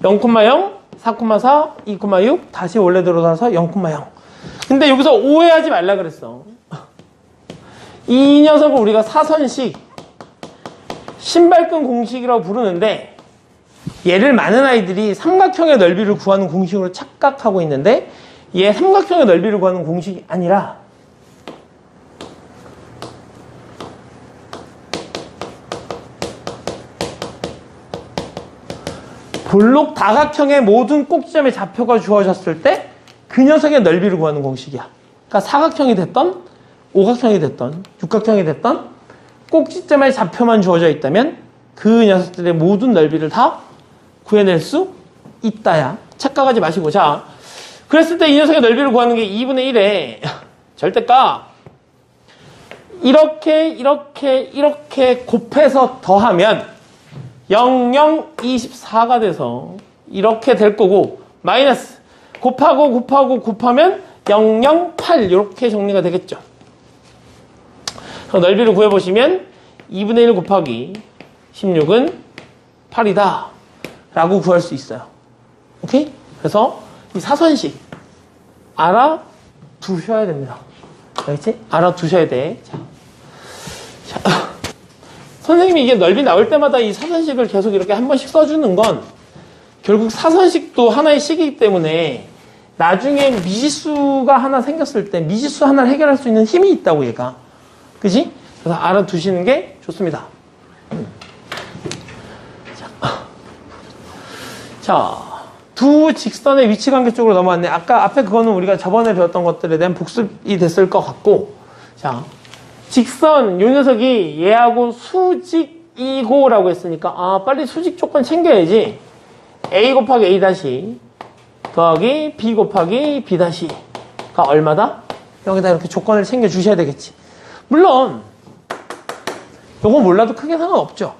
0,0 4,4 2,6 다시 원래대로 돌아서 0,0 근데 여기서 오해하지 말라 그랬어. 이 녀석을 우리가 사선식 신발끈 공식이라고 부르는데 얘를 많은 아이들이 삼각형의 넓이를 구하는 공식으로 착각하고 있는데 얘 삼각형의 넓이를 구하는 공식이 아니라 볼록 다각형의 모든 꼭지점의 좌표가 주어졌을 때 그 녀석의 넓이를 구하는 공식이야. 그러니까 사각형이 됐던 오각형이 됐던 육각형이 됐던 꼭지점의 좌표만 주어져 있다면 그 녀석들의 모든 넓이를 다 구해낼 수 있다야. 착각하지 마시고. 자, 그랬을 때 이 녀석의 넓이를 구하는 게 2분의 1의 절대값 이렇게 곱해서 더하면 0024가 돼서 이렇게 될 거고 마이너스 곱하면 008 이렇게 정리가 되겠죠. 넓이를 구해보시면 2분의 1 곱하기 16은 8이다 라고 구할 수 있어요. 오케이? 그래서 이 사선식 알아두셔야 됩니다. 알겠지? 알아두셔야 돼. 자. 선생님이 이게 넓이 나올 때마다 이 사선식을 계속 이렇게 한 번씩 써주는 건 결국 사선식도 하나의 식이기 때문에 나중에 미지수가 하나 생겼을 때 미지수 하나를 해결할 수 있는 힘이 있다고 얘가. 그지? 그래서 알아두시는 게 좋습니다. 자, 두 직선의 위치관계 쪽으로 넘어왔네. 아까 앞에 그거는 우리가 저번에 배웠던 것들에 대한 복습이 됐을 것 같고, 자, 직선 요 녀석이 얘하고 수직이고라고 했으니까 아 빨리 수직 조건 챙겨야지. a 곱하기 a 다시 더하기 b 곱하기 b 다시가 얼마다? 여기다 이렇게 조건을 챙겨 주셔야 되겠지. 물론 요거 몰라도 크게 상관없죠.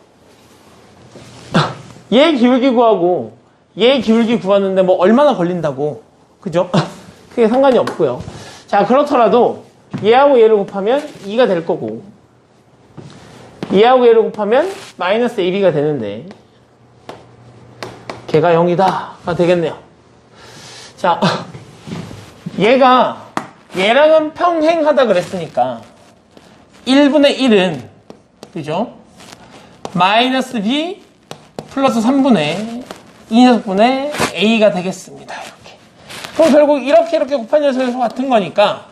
얘 기울기 구하고 얘 기울기 구하는데 뭐 얼마나 걸린다고, 그죠? 크게 상관이 없고요. 자, 그렇더라도 얘하고 얘를 곱하면 2가 될 거고 얘하고 얘를 곱하면 마이너스 ab가 되는데 걔가 0이다가 되겠네요. 자, 얘랑은 평행하다 그랬으니까 1분의 1은 그죠? 마이너스 b 플러스 3분의 2녀석분의 a가 되겠습니다. 이렇게. 그럼 결국 이렇게 곱한 녀석에서 같은 거니까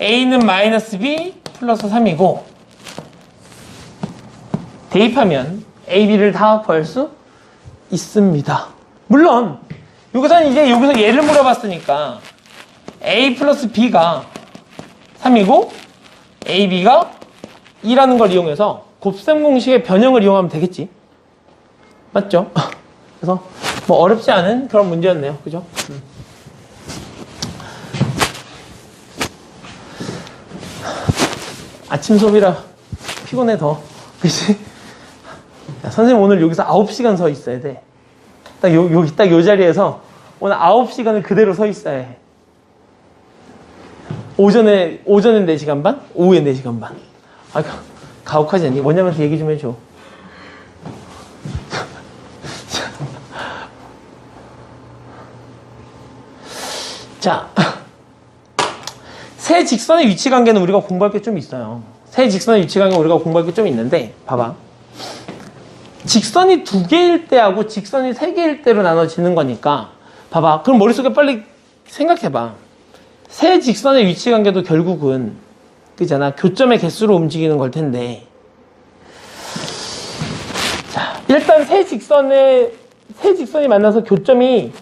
a는 마이너스 b 플러스 3이고 대입하면 a, b를 다 구할 수 있습니다. 물론 여기서는 이제 여기서 얘를 물어봤으니까 a 플러스 b가 3이고 a, b가 2라는 걸 이용해서 곱셈 공식의 변형을 이용하면 되겠지. 맞죠? 그래서 뭐 어렵지 않은 그런 문제였네요. 그죠? 아침 수업이라 피곤해 더. 그치? 야, 선생님 오늘 여기서 9시간 서 있어야 돼. 딱 요 자리에서 오늘 9시간을 그대로 서 있어야 해. 오전에 4시간 반? 오후에 4시간 반. 아, 가혹하지 않니? 원장한테 얘기 좀 해줘. 자, 세 직선의 위치 관계는 우리가 공부할 게 좀 있어요. 세 직선의 위치 관계는 우리가 공부할 게 좀 있는데, 봐봐. 직선이 2개일 때하고 직선이 3개일 때로 나눠지는 거니까, 봐봐. 그럼 머릿속에 빨리 생각해봐. 세 직선의 위치 관계도 결국은, 그잖아. 교점의 개수로 움직이는 걸 텐데. 자, 일단 세 직선이 만나서 교점이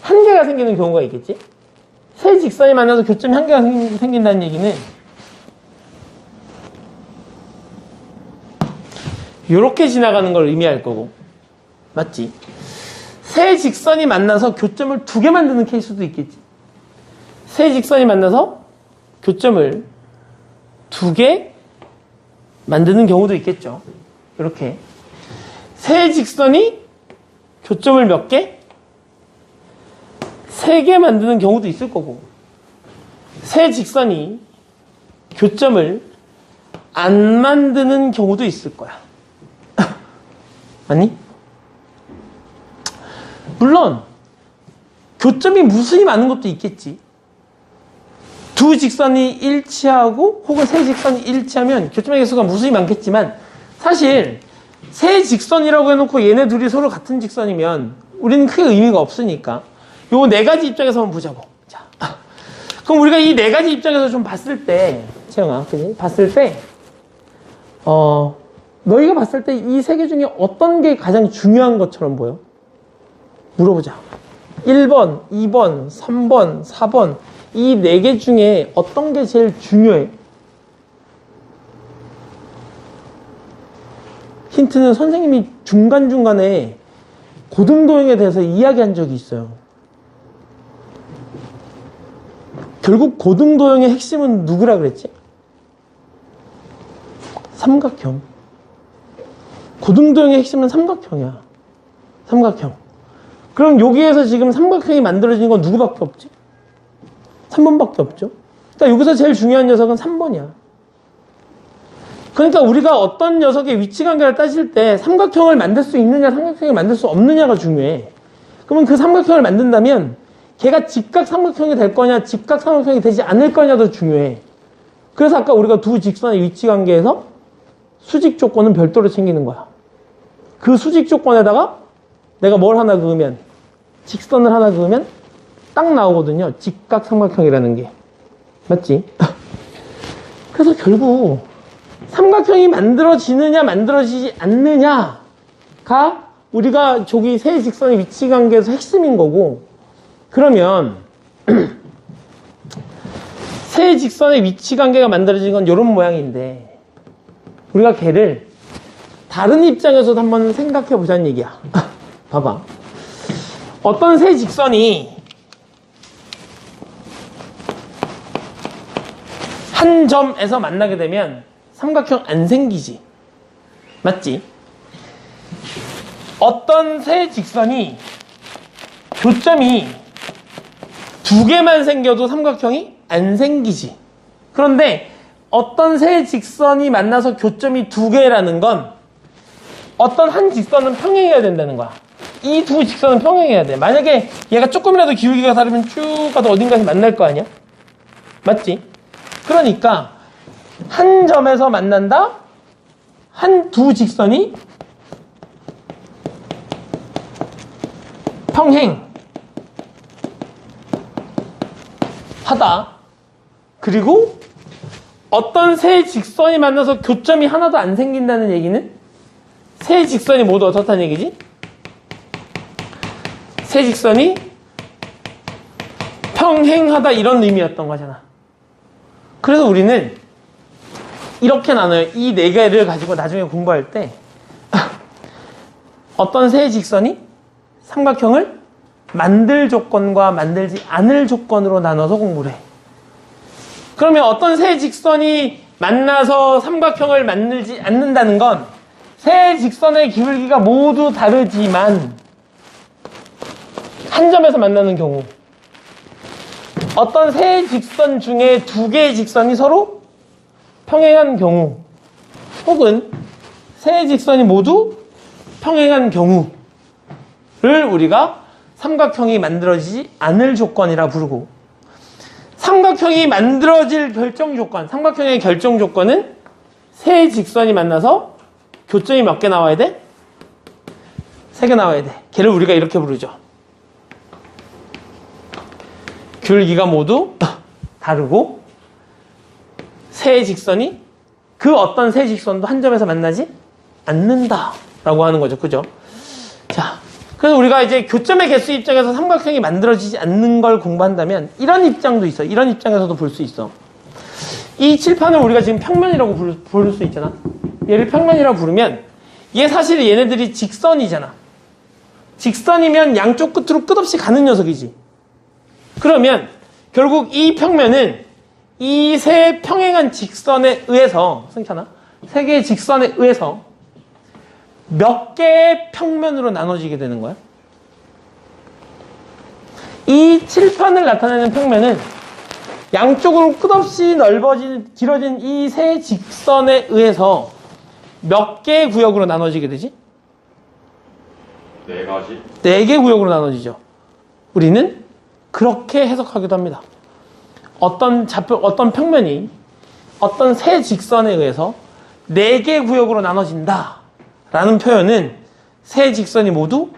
한 개가 생기는 경우가 있겠지? 세 직선이 만나서 교점이 한 개가 생긴다는 얘기는 이렇게 지나가는 걸 의미할 거고, 맞지? 세 직선이 만나서 교점을 두 개 만드는 케이스도 있겠지. 세 직선이 만나서 교점을 두 개 만드는 경우도 있겠죠. 이렇게 세 직선이 교점을 몇 개? 세 개 만드는 경우도 있을 거고, 세 직선이 교점을 안 만드는 경우도 있을 거야. 아니? 물론 교점이 무수히 많은 것도 있겠지. 두 직선이 일치하고 혹은 세 직선이 일치하면 교점의 개수가 무수히 많겠지만, 사실 세 직선이라고 해놓고 얘네 둘이 서로 같은 직선이면 우리는 크게 의미가 없으니까 요 네 가지 입장에서 한번 보자고. 자, 그럼 우리가 이 네 가지 입장에서 좀 봤을 때, 채영아, 그지? 봤을 때, 너희가 봤을 때 이 세 개 중에 어떤 게 가장 중요한 것처럼 보여? 물어보자. 1번, 2번, 3번, 4번 이 네 개 중에 어떤 게 제일 중요해? 힌트는 선생님이 중간중간에 고등도형에 대해서 이야기한 적이 있어요. 결국 고등도형의 핵심은 누구라 그랬지? 삼각형. 고등도형의 핵심은 삼각형이야. 삼각형. 그럼 여기에서 지금 삼각형이 만들어진 건 누구밖에 없지? 3번밖에 없죠. 그러니까 여기서 제일 중요한 녀석은 3번이야. 그러니까 우리가 어떤 녀석의 위치관계를 따질 때 삼각형을 만들 수 있느냐, 삼각형을 만들 수 없느냐가 중요해. 그러면 그 삼각형을 만든다면 걔가 직각 삼각형이 될 거냐, 직각 삼각형이 되지 않을 거냐도 중요해. 그래서 아까 우리가 두 직선의 위치관계에서 수직 조건은 별도로 챙기는 거야. 그 수직 조건에다가 내가 뭘 하나 그으면, 직선을 하나 그으면 딱 나오거든요. 직각 삼각형이라는 게. 맞지? 그래서 결국 삼각형이 만들어지느냐 만들어지지 않느냐가 우리가 저기 세 직선의 위치관계에서 핵심인 거고, 그러면 세 직선의 위치관계가 만들어진 건 이런 모양인데 우리가 걔를 다른 입장에서도 한번 생각해 보자는 얘기야. 봐봐. 어떤 세 직선이 한 점에서 만나게 되면 삼각형 안 생기지. 맞지? 어떤 세 직선이 교점이 두 개만 생겨도 삼각형이 안 생기지. 그런데 어떤 세 직선이 만나서 교점이 두 개라는 건 어떤 한 직선은 평행해야 된다는 거야. 이 두 직선은 평행해야 돼. 만약에 얘가 조금이라도 기울기가 다르면 쭉 가도 어딘가에서 만날 거 아니야? 맞지? 그러니까 한 점에서 만난다? 한 두 직선이 평행하다. 그리고 어떤 세 직선이 만나서 교점이 하나도 안 생긴다는 얘기는 세 직선이 모두 어떻다는 얘기지? 세 직선이 평행하다, 이런 의미였던 거잖아. 그래서 우리는 이렇게 나눠요. 이 네 개를 가지고 나중에 공부할 때 어떤 세 직선이 삼각형을 만들 조건과 만들지 않을 조건으로 나눠서 공부를 해. 그러면 어떤 세 직선이 만나서 삼각형을 만들지 않는다는 건 세 직선의 기울기가 모두 다르지만 한 점에서 만나는 경우, 어떤 세 직선 중에 두 개의 직선이 서로 평행한 경우, 혹은 세 직선이 모두 평행한 경우를 우리가 삼각형이 만들어지지 않을 조건이라 부르고, 삼각형이 만들어질 결정 조건, 삼각형의 결정 조건은 세 직선이 만나서 교점이 몇 개 나와야 돼? 3개 나와야 돼. 걔를 우리가 이렇게 부르죠. 기울기가 모두 다르고 세 직선이 그 어떤 세 직선도 한 점에서 만나지 않는다 라고 하는 거죠. 그죠? 자, 그래서 우리가 이제 교점의 개수 입장에서 삼각형이 만들어지지 않는 걸 공부한다면 이런 입장도 있어. 이런 입장에서도 볼 수 있어. 이 칠판을 우리가 지금 평면이라고 부를 수 있잖아. 얘를 평면이라고 부르면 얘 사실 얘네들이 직선이잖아. 직선이면 양쪽 끝으로 끝없이 가는 녀석이지. 그러면 결국 이 평면은 이 세 평행한 직선에 의해서, 승찬아, 세 개의 직선에 의해서 몇 개의 평면으로 나눠지게 되는 거야? 이 칠판을 나타내는 평면은 양쪽으로 끝없이 길어진 이 세 직선에 의해서 몇 개의 구역으로 나눠지게 되지? 네 가지. 4개 구역으로 나눠지죠. 우리는 그렇게 해석하기도 합니다. 어떤 평면이 어떤 세 직선에 의해서 4개 구역으로 나눠진다 라는 표현은 세 직선이 모두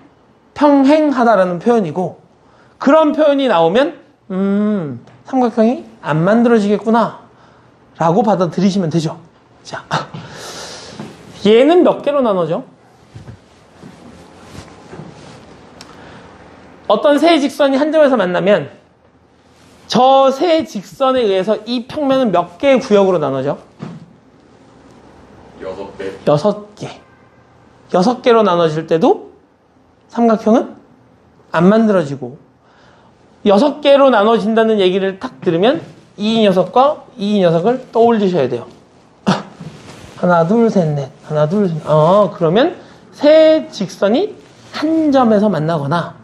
평행하다라는 표현이고, 그런 표현이 나오면 삼각형이 안 만들어지겠구나 라고 받아들이시면 되죠. 자, 얘는 몇 개로 나눠져? 어떤 세 직선이 한 점에서 만나면 저 세 직선에 의해서 이 평면은 몇 개의 구역으로 나눠져? 6개. 6개. 6개로 나눠질 때도 삼각형은 안 만들어지고, 6개로 나눠진다는 얘기를 딱 들으면 이 녀석과 이 녀석을 떠올리셔야 돼요. 하나, 둘, 셋, 넷. 하나, 둘, 셋. 그러면 세 직선이 한 점에서 만나거나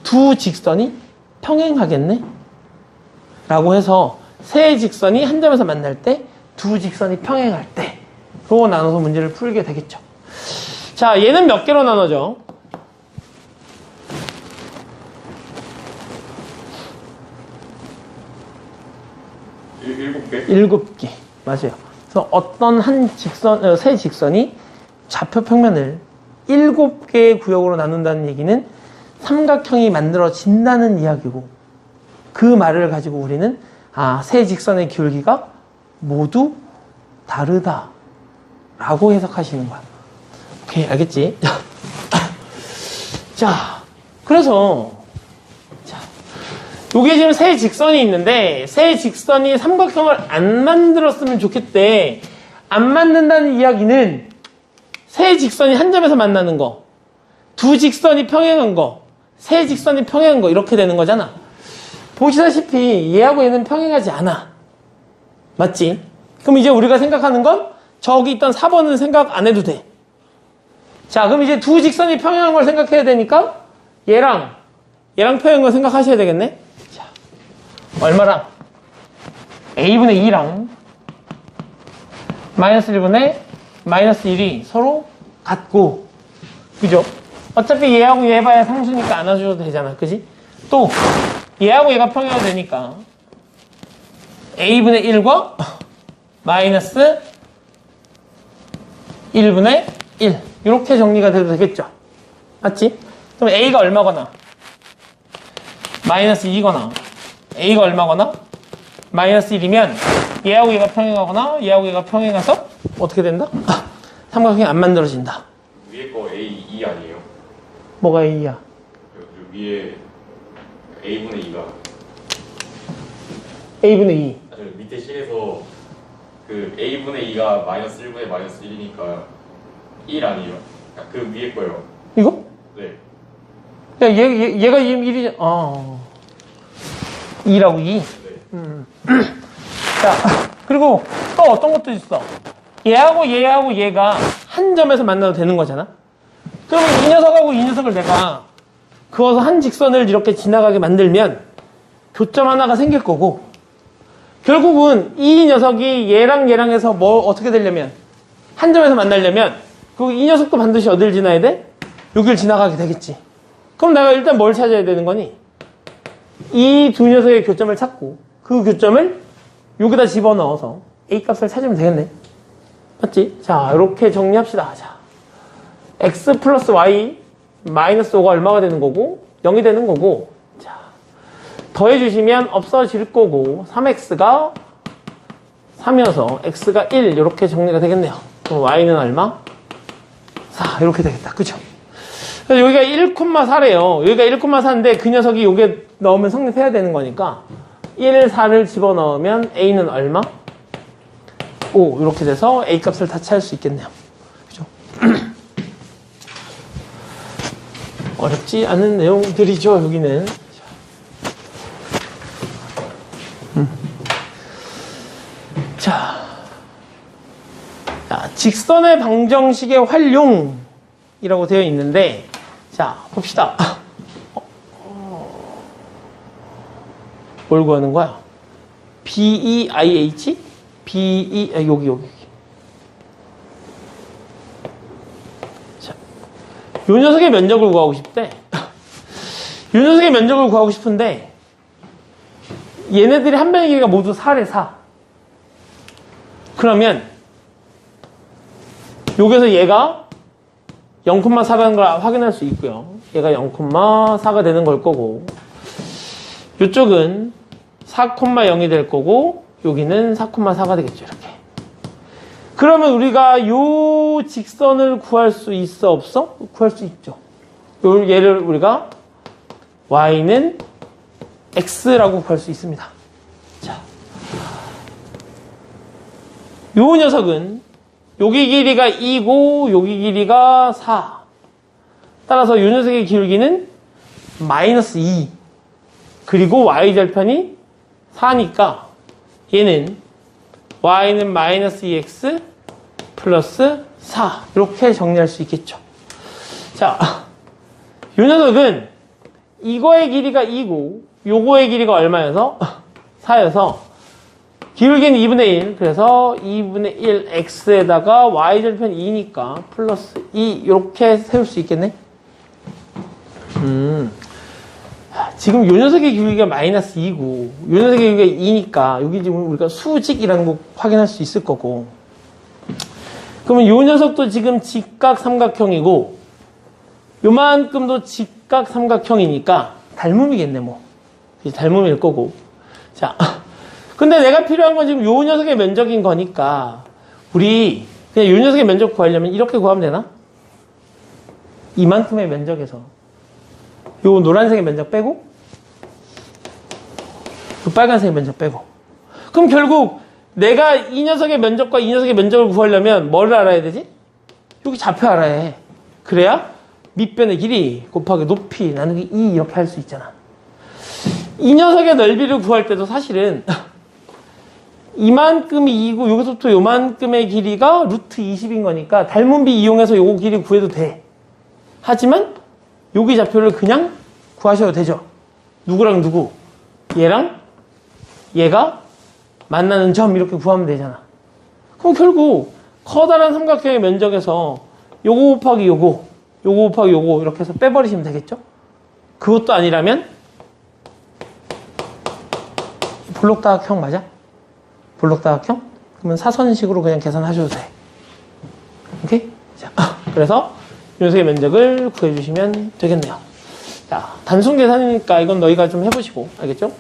두 직선이 평행하겠네? 라고 해서 세 직선이 한 점에서 만날 때, 두 직선이 평행할 때로 나눠서 문제를 풀게 되겠죠. 자, 얘는 몇 개로 나눠져? 일곱 개? 7개. 맞아요. 그래서 어떤 세 직선이 좌표 평면을 7개의 구역으로 나눈다는 얘기는 삼각형이 만들어진다는 이야기고, 그 말을 가지고 우리는 세 직선의 기울기가 모두 다르다 라고 해석하시는 거야. 오케이, 알겠지? 자, 그래서 요게 지금 세 직선이 있는데, 세 직선이 삼각형을 안 만들었으면 좋겠대. 안 만든다는 이야기는 세 직선이 한 점에서 만나는 거, 두 직선이 평행한 거, 세 직선이 평행한 거, 이렇게 되는 거잖아. 보시다시피 얘하고 얘는 평행하지 않아. 맞지? 그럼 이제 우리가 생각하는 건 저기 있던 4번은 생각 안 해도 돼. 자, 그럼 이제 두 직선이 평행한 걸 생각해야 되니까 얘랑 평행한 걸 생각하셔야 되겠네. 자, 얼마랑? a분의 2랑 마이너스 1분의 마이너스 1이 서로 같고, 그죠? 어차피 얘하고 얘 봐야 상수니까 안 와줘도 되잖아. 그지? 또 얘하고 얘가 평행이 되니까 a분의 1과 마이너스 1분의 1 이렇게 정리가 돼도 되겠죠. 맞지? 그럼 a가 얼마거나 마이너스 2거나 a가 얼마거나 마이너스 1이면 얘하고 얘가 평행하거나 얘하고 얘가 평행해서 어떻게 된다? 삼각형이 안 만들어진다. 위에 거 A, 2 아니에요? 뭐가 a야? 요 위에 A분의 2가 a분의 2. 밑에 식에서 그 A분의 2가 마이너스 1분의 마이너스 1이니까 1 아니에요? 그 위에 거요. 이거? 네. 야, 얘가 지금 1이잖아. 2라고 2. 네. 자, 그리고 또 어떤 것도 있어. 얘하고 얘가 한 점에서 만나도 되는 거잖아. 그러면 이 녀석하고 이 녀석을 내가 그어서 한 직선을 이렇게 지나가게 만들면 교점 하나가 생길 거고, 결국은 이 녀석이 얘랑 해서 뭐 어떻게 되려면, 한 점에서 만나려면 그리고 이 녀석도 반드시 어딜 지나야 돼? 여길 지나가게 되겠지. 그럼 내가 일단 뭘 찾아야 되는 거니? 이 두 녀석의 교점을 찾고 그 교점을 여기다 집어넣어서 A 값을 찾으면 되겠네. 맞지? 자, 이렇게 정리합시다. 자, x 플러스 y 마이너스 5가 얼마가 되는 거고 0이 되는 거고, 자, 더해주시면 없어질 거고 3x가 3이어서 x가 1 이렇게 정리가 되겠네요. 그럼 y는 얼마? 4 이렇게 되겠다. 그죠? 그래서 여기가 1,4래요. 여기가 1,4인데 그 녀석이 여기에 넣으면 성립해야 되는 거니까 1, 4를 집어넣으면 A는 얼마? 5 이렇게 돼서 A 값을 다 찾을 수 있겠네요. 그죠? 어렵지 않은 내용들이죠, 여기는. 자, 직선의 방정식의 활용이라고 되어 있는데, 자, 봅시다. 뭘 구하는 거야? BEIH? 여기. 자, 요 녀석의 면적을 구하고 싶대. 요 녀석의 면적을 구하고 싶은데, 얘네들이 한 변의 길이가 모두 4래, 4. 그러면, 여기서 얘가 0,4라는 걸 확인할 수 있고요. 얘가 0,4가 되는 걸 거고, 이쪽은 4,0이 될 거고, 여기는 4,4가 되겠죠, 이렇게. 그러면 우리가 요 직선을 구할 수 있어, 없어? 구할 수 있죠. 얘를 우리가 y는 x라고 구할 수 있습니다. 자, 요 녀석은 여기 길이가 2고 여기 길이가 4. 따라서 요 녀석의 기울기는 마이너스 2. 그리고 y절편이 4니까 얘는 y는 마이너스 2x 플러스 4 이렇게 정리할 수 있겠죠. 자, 요 녀석은 이거의 길이가 2고 요거의 길이가 얼마여서? 4여서 기울기는 2분의 1 그래서 2분의 1 x에다가 y절편 2니까 플러스 2 이렇게 세울 수 있겠네. 지금 요 녀석의 기울기가 마이너스 2고 요 녀석의 기울기가 2니까 여기 지금 우리가 수직이라는 거 확인할 수 있을 거고, 그러면 요 녀석도 지금 직각삼각형이고 요만큼도 직각삼각형이니까 닮음이겠네. 뭐 닮음일 거고. 자, 근데 내가 필요한 건 지금 요 녀석의 면적인 거니까 우리 그냥 요 녀석의 면적 구하려면 이렇게 구하면 되나? 이만큼의 면적에서 요 노란색의 면적 빼고 요 빨간색의 면적 빼고, 그럼 결국 내가 이 녀석의 면적과 이 녀석의 면적을 구하려면 뭐를 알아야 되지? 여기 좌표 알아야 해. 그래야 밑변의 길이 곱하기 높이 나누기 2 이렇게 할 수 있잖아. 이 녀석의 넓이를 구할 때도 사실은 이만큼이 2고 여기서부터 요만큼의 길이가 루트 20인 거니까 닮은비 이용해서 요거 길이 구해도 돼. 하지만 여기 좌표를 그냥 구하셔도 되죠. 누구랑 누구? 얘랑 얘가 만나는 점 이렇게 구하면 되잖아. 그럼 결국 커다란 삼각형의 면적에서 요거 곱하기 요거 곱하기 요거 이렇게 해서 빼버리시면 되겠죠? 그것도 아니라면 볼록다각형 맞아? 볼록다각형? 그러면 사선식으로 그냥 계산하셔도 돼. 오케이? 자, 그래서 이 녀석의 면적을 구해주시면 되겠네요. 자, 단순 계산이니까 이건 너희가 좀 해보시고, 알겠죠?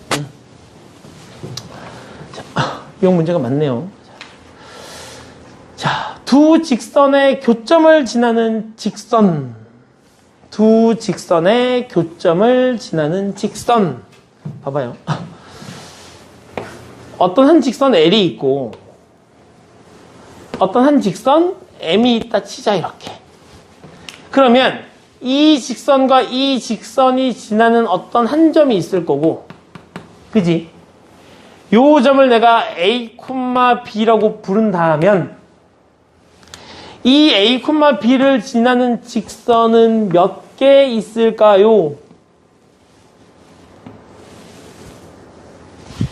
자, 이용 문제가 많네요. 자, 두 직선의 교점을 지나는 직선. 두 직선의 교점을 지나는 직선. 봐봐요. 어떤 한 직선 L이 있고, 어떤 한 직선 M이 있다 치자, 이렇게. 그러면 이 직선과 이 직선이 지나는 어떤 한 점이 있을 거고, 그지? 요 점을 내가 A, B라고 부른다면 이 A, B를 지나는 직선은 몇 개 있을까요?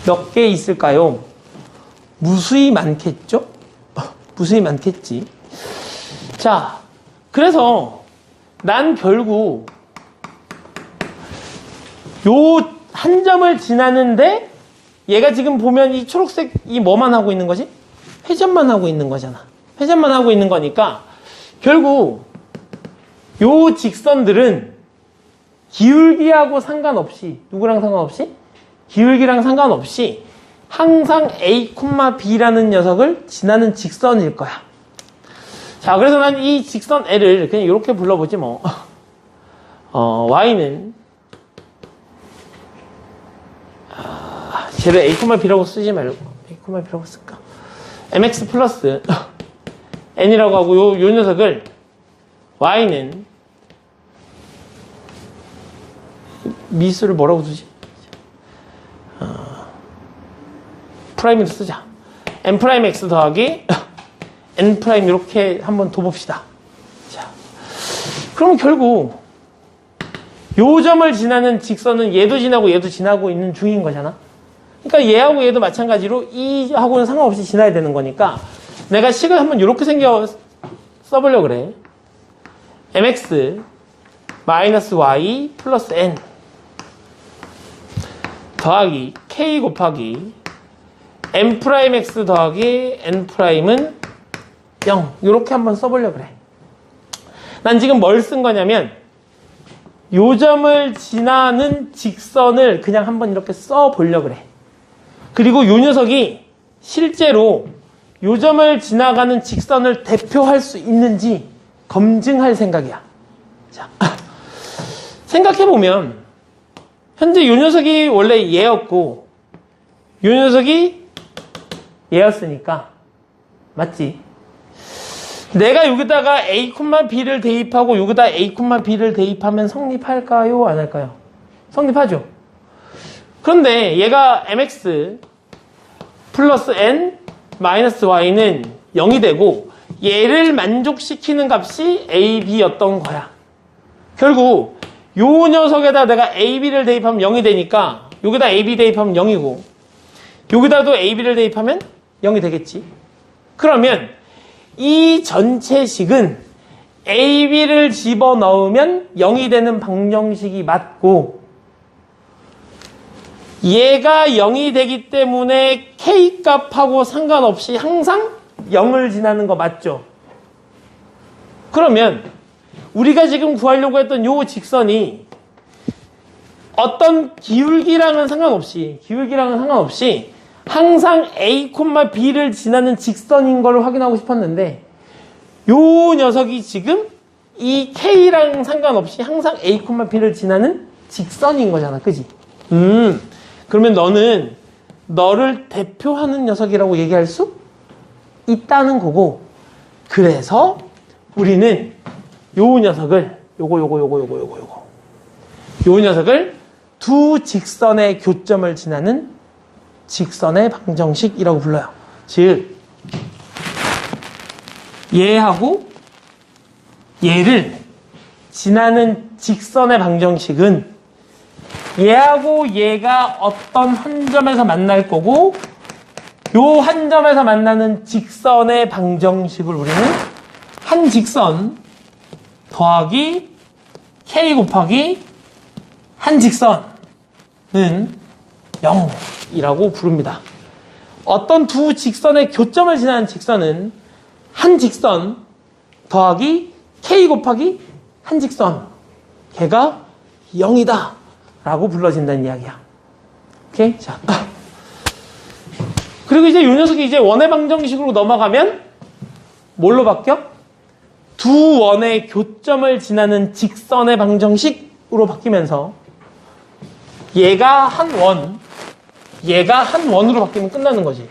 몇 개 있을까요? 무수히 많겠죠? 무수히 많겠지. 자, 그래서 난 결국 요 한 점을 지나는데 얘가 지금 보면 이 초록색이 뭐만 하고 있는 거지? 회전만 하고 있는 거잖아. 회전만 하고 있는 거니까 결국 요 직선들은 기울기하고 상관없이, 누구랑 상관없이? 기울기랑 상관없이 항상 A, B라는 녀석을 지나는 직선일 거야. 자, 그래서 난 이 직선 L을 그냥 이렇게 불러보지 뭐. y는 쟤를 a, b라고 쓰지 말고 a, b라고 쓸까? mx 플러스 n이라고 하고 요 녀석을 y는 미수를 뭐라고 두지? 프라임으로 쓰자. n 프라임 x 더하기 n 프라임 이렇게 한번 둬봅시다. 자, 그러면 결국 요 점을 지나는 직선은 얘도 지나고 얘도 지나고 있는 중인 거잖아. 그러니까 얘하고 얘도 마찬가지로 이하고는 상관없이 지나야 되는 거니까 내가 식을 한번 이렇게 써보려고 그래. mx 마이너스 y 플러스 n 더하기 k 곱하기 n 프라임 x 더하기 n 프라임은 0 이렇게 한번 써보려고 그래. 난 지금 뭘 쓴 거냐면 요 점을 지나는 직선을 그냥 한번 이렇게 써보려고 그래. 그리고 요 녀석이 실제로 요 점을 지나가는 직선을 대표할 수 있는지 검증할 생각이야. 자, 생각해보면 현재 요 녀석이 원래 얘였고 요 녀석이 얘였으니까 맞지? 내가 여기다가 a, b를 대입하고 여기다 a, b를 대입하면 성립할까요? 안 할까요? 성립하죠. 그런데 얘가 mx 플러스 n 마이너스 y는 0이 되고 얘를 만족시키는 값이 a, b였던 거야. 결국 요 녀석에다 내가 a, b를 대입하면 0이 되니까 여기다 a, b 대입하면 0이고 여기다도 a, b를 대입하면 0이 되겠지. 그러면 이 전체식은 a, b를 집어넣으면 0이 되는 방정식이 맞고 얘가 0이 되기 때문에 k 값하고 상관없이 항상 0을 지나는 거 맞죠? 그러면 우리가 지금 구하려고 했던 요 직선이 어떤 기울기랑은 상관없이 항상 a, b를 지나는 직선인 걸 확인하고 싶었는데 요 녀석이 지금 이 k랑 상관없이 항상 a, b를 지나는 직선인 거잖아. 그지? 그러면 너는 너를 대표하는 녀석이라고 얘기할 수 있다는 거고 그래서 우리는 요 녀석을 요 녀석을 두 직선의 교점을 지나는 직선의 방정식이라고 불러요. 즉 얘하고 얘를 지나는 직선의 방정식은 얘하고 얘가 어떤 한 점에서 만날 거고 요 한 점에서 만나는 직선의 방정식을 우리는 한 직선 더하기 k 곱하기 한 직선은 0이라고 부릅니다. 어떤 두 직선의 교점을 지나는 직선은 한 직선 더하기 k 곱하기 한 직선 걔가 0이다 라고 불러진다는 이야기야. 오케이? 자. 그리고 이제 이 녀석이 이제 원의 방정식으로 넘어가면 뭘로 바뀌어? 두 원의 교점을 지나는 직선의 방정식으로 바뀌면서 얘가 한 원, 얘가 한 원으로 바뀌면 끝나는 거지.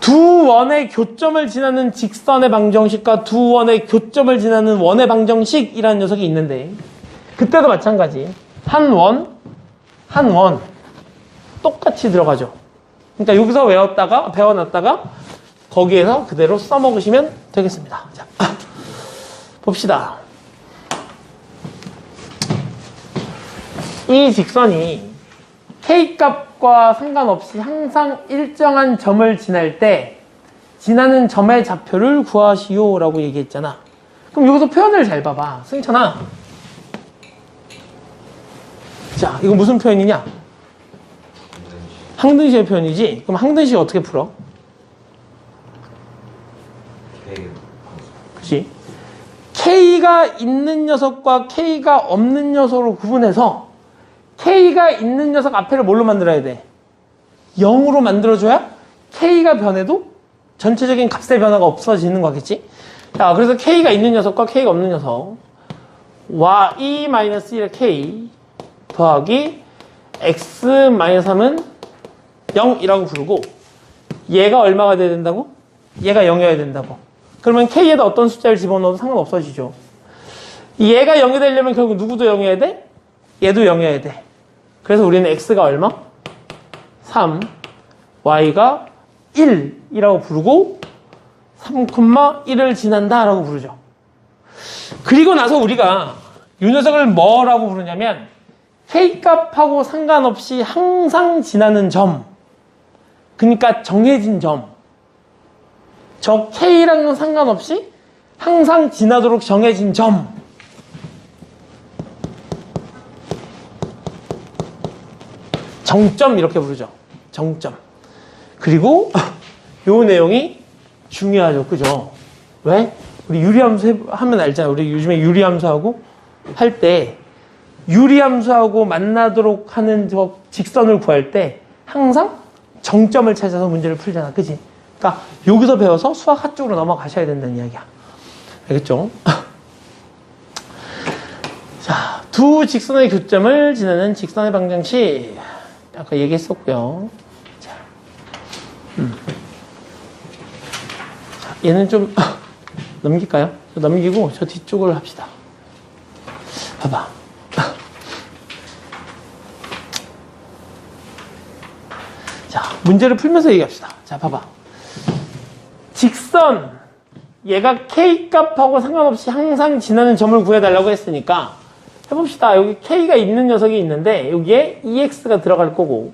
두 원의 교점을 지나는 직선의 방정식과 두 원의 교점을 지나는 원의 방정식이라는 녀석이 있는데 그때도 마찬가지. 한 원 똑같이 들어가죠. 그러니까 여기서 배워놨다가 거기에서 그대로 써먹으시면 되겠습니다. 자, 봅시다. 이 직선이 K값과 상관없이 항상 일정한 점을 지날 때 지나는 점의 좌표를 구하시오 라고 얘기했잖아. 그럼 여기서 표현을 잘 봐봐. 승찬아. 자, 이거 무슨 표현이냐? 항등식의 표현이지? 그럼 항등식 어떻게 풀어? 그치? K가 있는 녀석과 K가 없는 녀석으로 구분해서 K가 있는 녀석 앞에를 뭘로 만들어야 돼? 0으로 만들어줘야 K가 변해도 전체적인 값의 변화가 없어지는 거겠지? 자, 그래서 K가 있는 녀석과 K가 없는 녀석 y-1의 k 더하기 x-3은 0이라고 부르고 얘가 얼마가 돼야 된다고? 얘가 0이어야 된다고. 그러면 k에다 어떤 숫자를 집어넣어도 상관없어지죠. 얘가 0이 되려면 결국 누구도 0이어야 돼? 얘도 0이어야 돼. 그래서 우리는 x가 얼마? 3, y가 1이라고 부르고 3,1을 지난다 라고 부르죠. 그리고 나서 우리가 이 녀석을 뭐라고 부르냐면 k값하고 상관없이 항상 지나는 점, 그러니까 정해진 점, 저 k랑은 상관없이 항상 지나도록 정해진 점, 정점 이렇게 부르죠. 정점. 그리고 요 내용이 중요하죠. 그죠? 왜? 우리 유리함수 하면 알잖아요. 우리 요즘에 유리함수하고 할 때 유리함수하고 만나도록 하는 저 직선을 구할 때 항상 정점을 찾아서 문제를 풀잖아. 그지? 그러니까 여기서 배워서 수학 한쪽으로 넘어가셔야 된다는 이야기야. 알겠죠? 자, 두 직선의 교점을 지나는 직선의 방정식 아까 얘기했었고요. 자, 자, 얘는 좀 넘길까요? 넘기고 저 뒤쪽을 합시다. 봐봐. 자, 문제를 풀면서 얘기합시다. 자, 봐봐. 직선, 얘가 k값하고 상관없이 항상 지나는 점을 구해달라고 했으니까 해봅시다. 여기 k가 있는 녀석이 있는데 여기에 ex가 들어갈 거고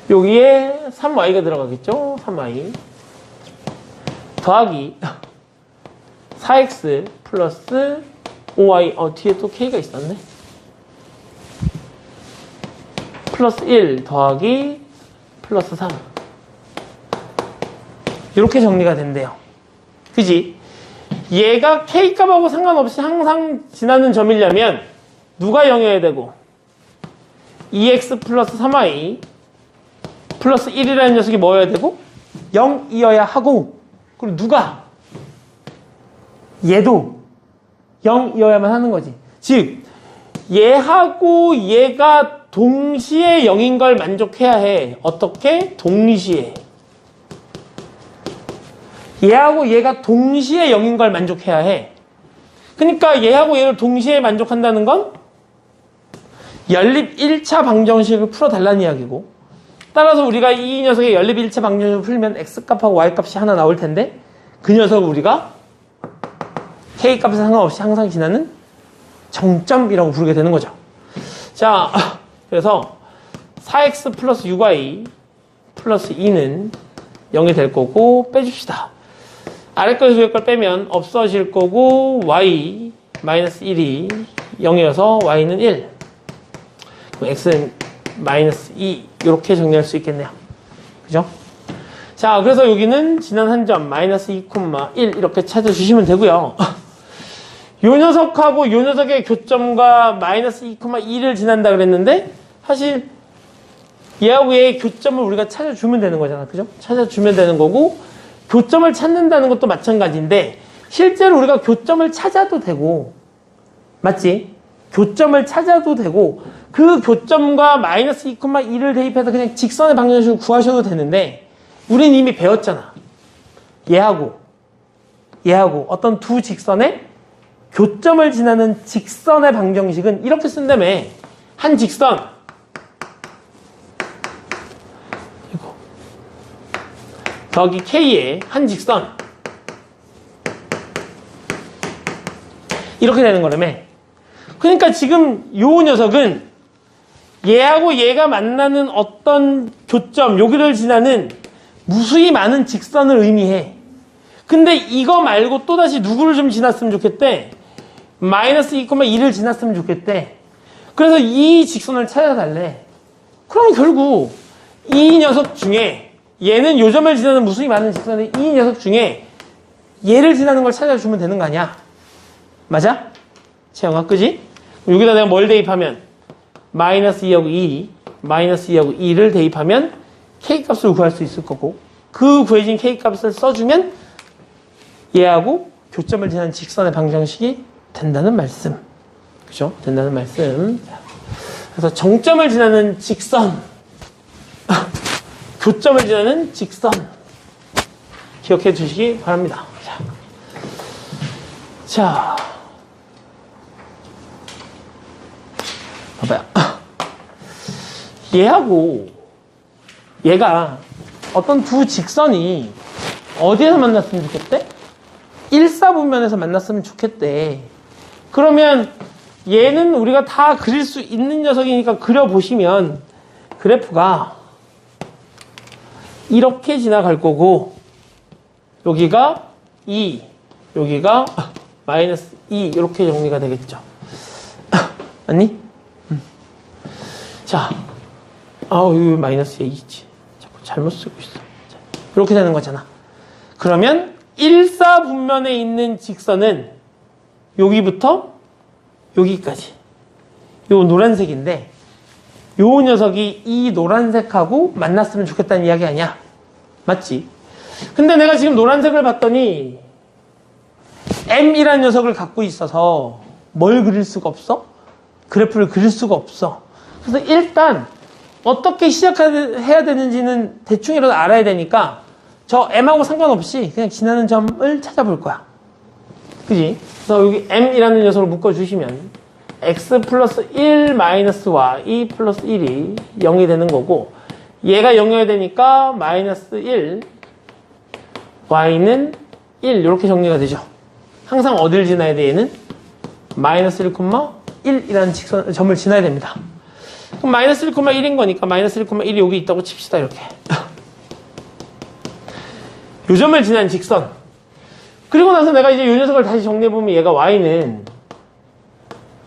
여기에 3y가 들어가겠죠? 3y 더하기 4x 플러스 5y 뒤에 또 k가 있었네. 플러스 1 더하기 플러스 3 이렇게 정리가 된대요. 그지? 얘가 k값하고 상관없이 항상 지나는 점이려면 누가 0이어야 되고 2x 플러스 3y 플러스 1이라는 녀석이 뭐여야 되고 0이어야 하고 그리고 누가? 얘도 0이어야만 하는 거지. 즉 얘하고 얘가 동시에 0인 걸 만족해야 해. 어떻게? 동시에. 얘하고 얘가 동시에 0인 걸 만족해야 해. 그러니까 얘하고 얘를 동시에 만족한다는 건 연립 1차 방정식을 풀어달라는 이야기고 따라서 우리가 이 녀석의 연립 1차 방정식을 풀면 x값하고 y값이 하나 나올 텐데 그 녀석을 우리가 k값에 상관없이 항상 지나는 정점이라고 부르게 되는 거죠. 자, 그래서 4x 플러스 6y 플러스 2는 0이 될 거고 빼줍시다. 아래 거에서 위에 걸 빼면 없어질 거고 y 마이너스 1이 0이어서 y는 1 그럼 x는 마이너스 2 이렇게 정리할 수 있겠네요. 그죠? 자, 그래서 여기는 지난 한 점 마이너스 2,1 이렇게 찾아주시면 되고요. 요 녀석하고 요 녀석의 교점과 마이너스 2,2를 지난다 그랬는데 사실 얘하고 얘의 교점을 우리가 찾아주면 되는 거잖아. 그죠? 찾아주면 되는 거고 교점을 찾는다는 것도 마찬가지인데 실제로 우리가 교점을 찾아도 되고 맞지? 교점을 찾아도 되고 그 교점과 마이너스 2,2를 대입해서 그냥 직선의 방정식을 구하셔도 되는데 우린 이미 배웠잖아. 얘하고 어떤 두 직선의 교점을 지나는 직선의 방정식은 이렇게 쓴다며. 한 직선 더하기 k의 한 직선 이렇게 되는 거라며. 그러니까 지금 요 녀석은 얘하고 얘가 만나는 어떤 교점 여기를 지나는 무수히 많은 직선을 의미해. 근데 이거 말고 또다시 누구를 좀 지났으면 좋겠대? 마이너스 2,2를 지났으면 좋겠대. 그래서 이 직선을 찾아달래. 그럼 결국 이 녀석 중에 얘는 요 점을 지나는 무수히 많은 직선인데 이 녀석 중에 얘를 지나는 걸 찾아주면 되는 거 아니야? 맞아? 채영아, 그지? 여기다 내가 뭘 대입하면 마이너스 2하고 2, 마이너스 2하고 2를 대입하면 k값을 구할 수 있을 거고 그 구해진 k값을 써주면 얘하고 교점을 지나는 직선의 방정식이 된다는 말씀. 그죠? 된다는 말씀. 그래서 정점을 지나는 직선, 교점을 지나는 직선 기억해 주시기 바랍니다. 자, 봐봐요. 얘하고 얘가 어떤 두 직선이 어디에서 만났으면 좋겠대? 일사분면에서 만났으면 좋겠대. 그러면 얘는 우리가 다 그릴 수 있는 녀석이니까 그려보시면 그래프가 이렇게 지나갈 거고 여기가 2, 여기가 마이너스 2 이렇게 정리가 되겠죠. 맞니? 자, 여기 마이너스 2지. 자꾸 잘못 쓰고 있어. 자, 이렇게 되는 거잖아. 그러면 일사분면에 있는 직선은 여기부터 여기까지. 요 노란색인데 요 녀석이 이 노란색하고 만났으면 좋겠다는 이야기 아니야? 맞지? 근데 내가 지금 노란색을 봤더니 M이라는 녀석을 갖고 있어서 뭘 그릴 수가 없어? 그래프를 그릴 수가 없어. 그래서 일단 어떻게 시작해야 되는지는 대충이라도 알아야 되니까 저 M하고 상관없이 그냥 지나는 점을 찾아볼 거야. 그지? 그래서 여기 M이라는 녀석을 묶어주시면 X 플러스 1 마이너스 Y 플러스 1이 0이 되는 거고 얘가 0이어야 되니까 마이너스 1 Y는 1 이렇게 정리가 되죠. 항상 어딜 지나야 돼 얘는? 마이너스 1,1이라는 점을 지나야 됩니다. 그럼 마이너스 1,1인 거니까 마이너스 1,1이 여기 있다고 칩시다. 이렇게 요 점을 지난 직선. 그리고 나서 내가 이제 요 녀석을 다시 정리해보면 얘가 Y는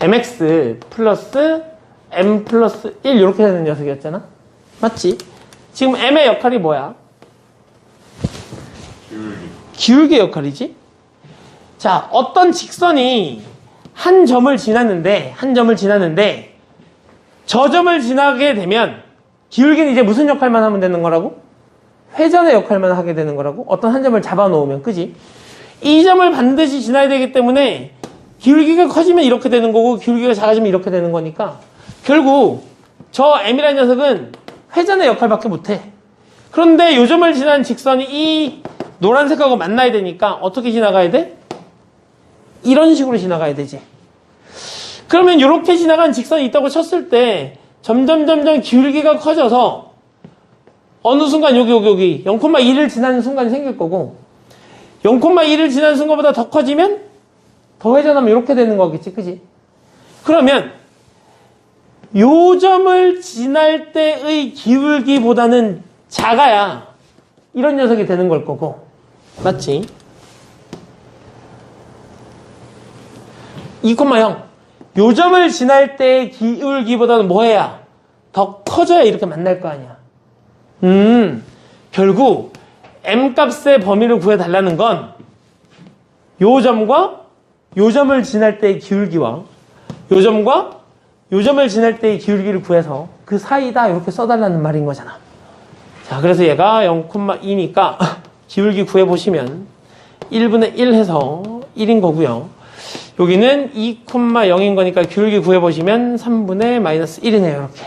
mx 플러스 m 플러스 1 이렇게 되는 녀석이었잖아. 맞지? 지금 m의 역할이 뭐야? 기울기 역할이지? 자, 어떤 직선이 한 점을 지났는데 저 점을 지나게 되면 기울기는 이제 무슨 역할만 하면 되는 거라고? 회전의 역할만 하게 되는 거라고? 어떤 한 점을 잡아놓으면, 그지? 이 점을 반드시 지나야 되기 때문에 기울기가 커지면 이렇게 되는 거고 기울기가 작아지면 이렇게 되는 거니까 결국 저 m이라는 녀석은 회전의 역할밖에 못해. 그런데 요 점을 지난 직선이 이 노란색하고 만나야 되니까 어떻게 지나가야 돼? 이런 식으로 지나가야 되지. 그러면 이렇게 지나간 직선이 있다고 쳤을 때 점점 기울기가 커져서 어느 순간 여기 0,2를 지나는 순간이 생길 거고 0,2를 지나는 순간보다 더 커지면 더 회전하면 이렇게 되는 거겠지, 그지? 그러면 요 점을 지날 때의 기울기보다는 작아야 이런 녀석이 되는 걸 거고, 맞지? 2,0 요 점을 지날 때의 기울기보다는 뭐 해야? 더 커져야 이렇게 만날 거 아니야. 결국 m값의 범위를 구해달라는 건 요 점과 요 점을 지날 때의 기울기와 요 점과 요 점을 지날 때의 기울기를 구해서 그 사이다 이렇게 써달라는 말인 거잖아. 자, 그래서 얘가 0,2니까 기울기 구해보시면 1분의 1 해서 1인 거고요. 여기는 2,0인 거니까 기울기 구해보시면 3분의 마이너스 1이네요. 이렇게.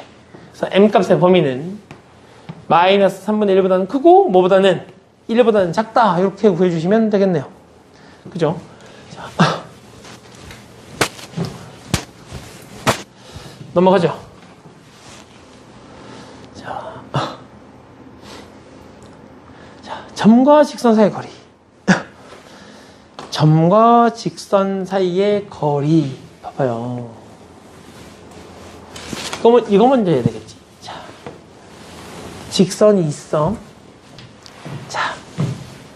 그래서 m값의 범위는 마이너스 3분의 1보다는 크고 뭐보다는 1보다는 작다. 이렇게 구해주시면 되겠네요. 그죠? 자, 넘어가죠. 자, 점과 직선 사이의 거리. 점과 직선 사이의 거리. 봐봐요. 이거 먼저 해야 되겠지. 자, 직선이 있어. 자,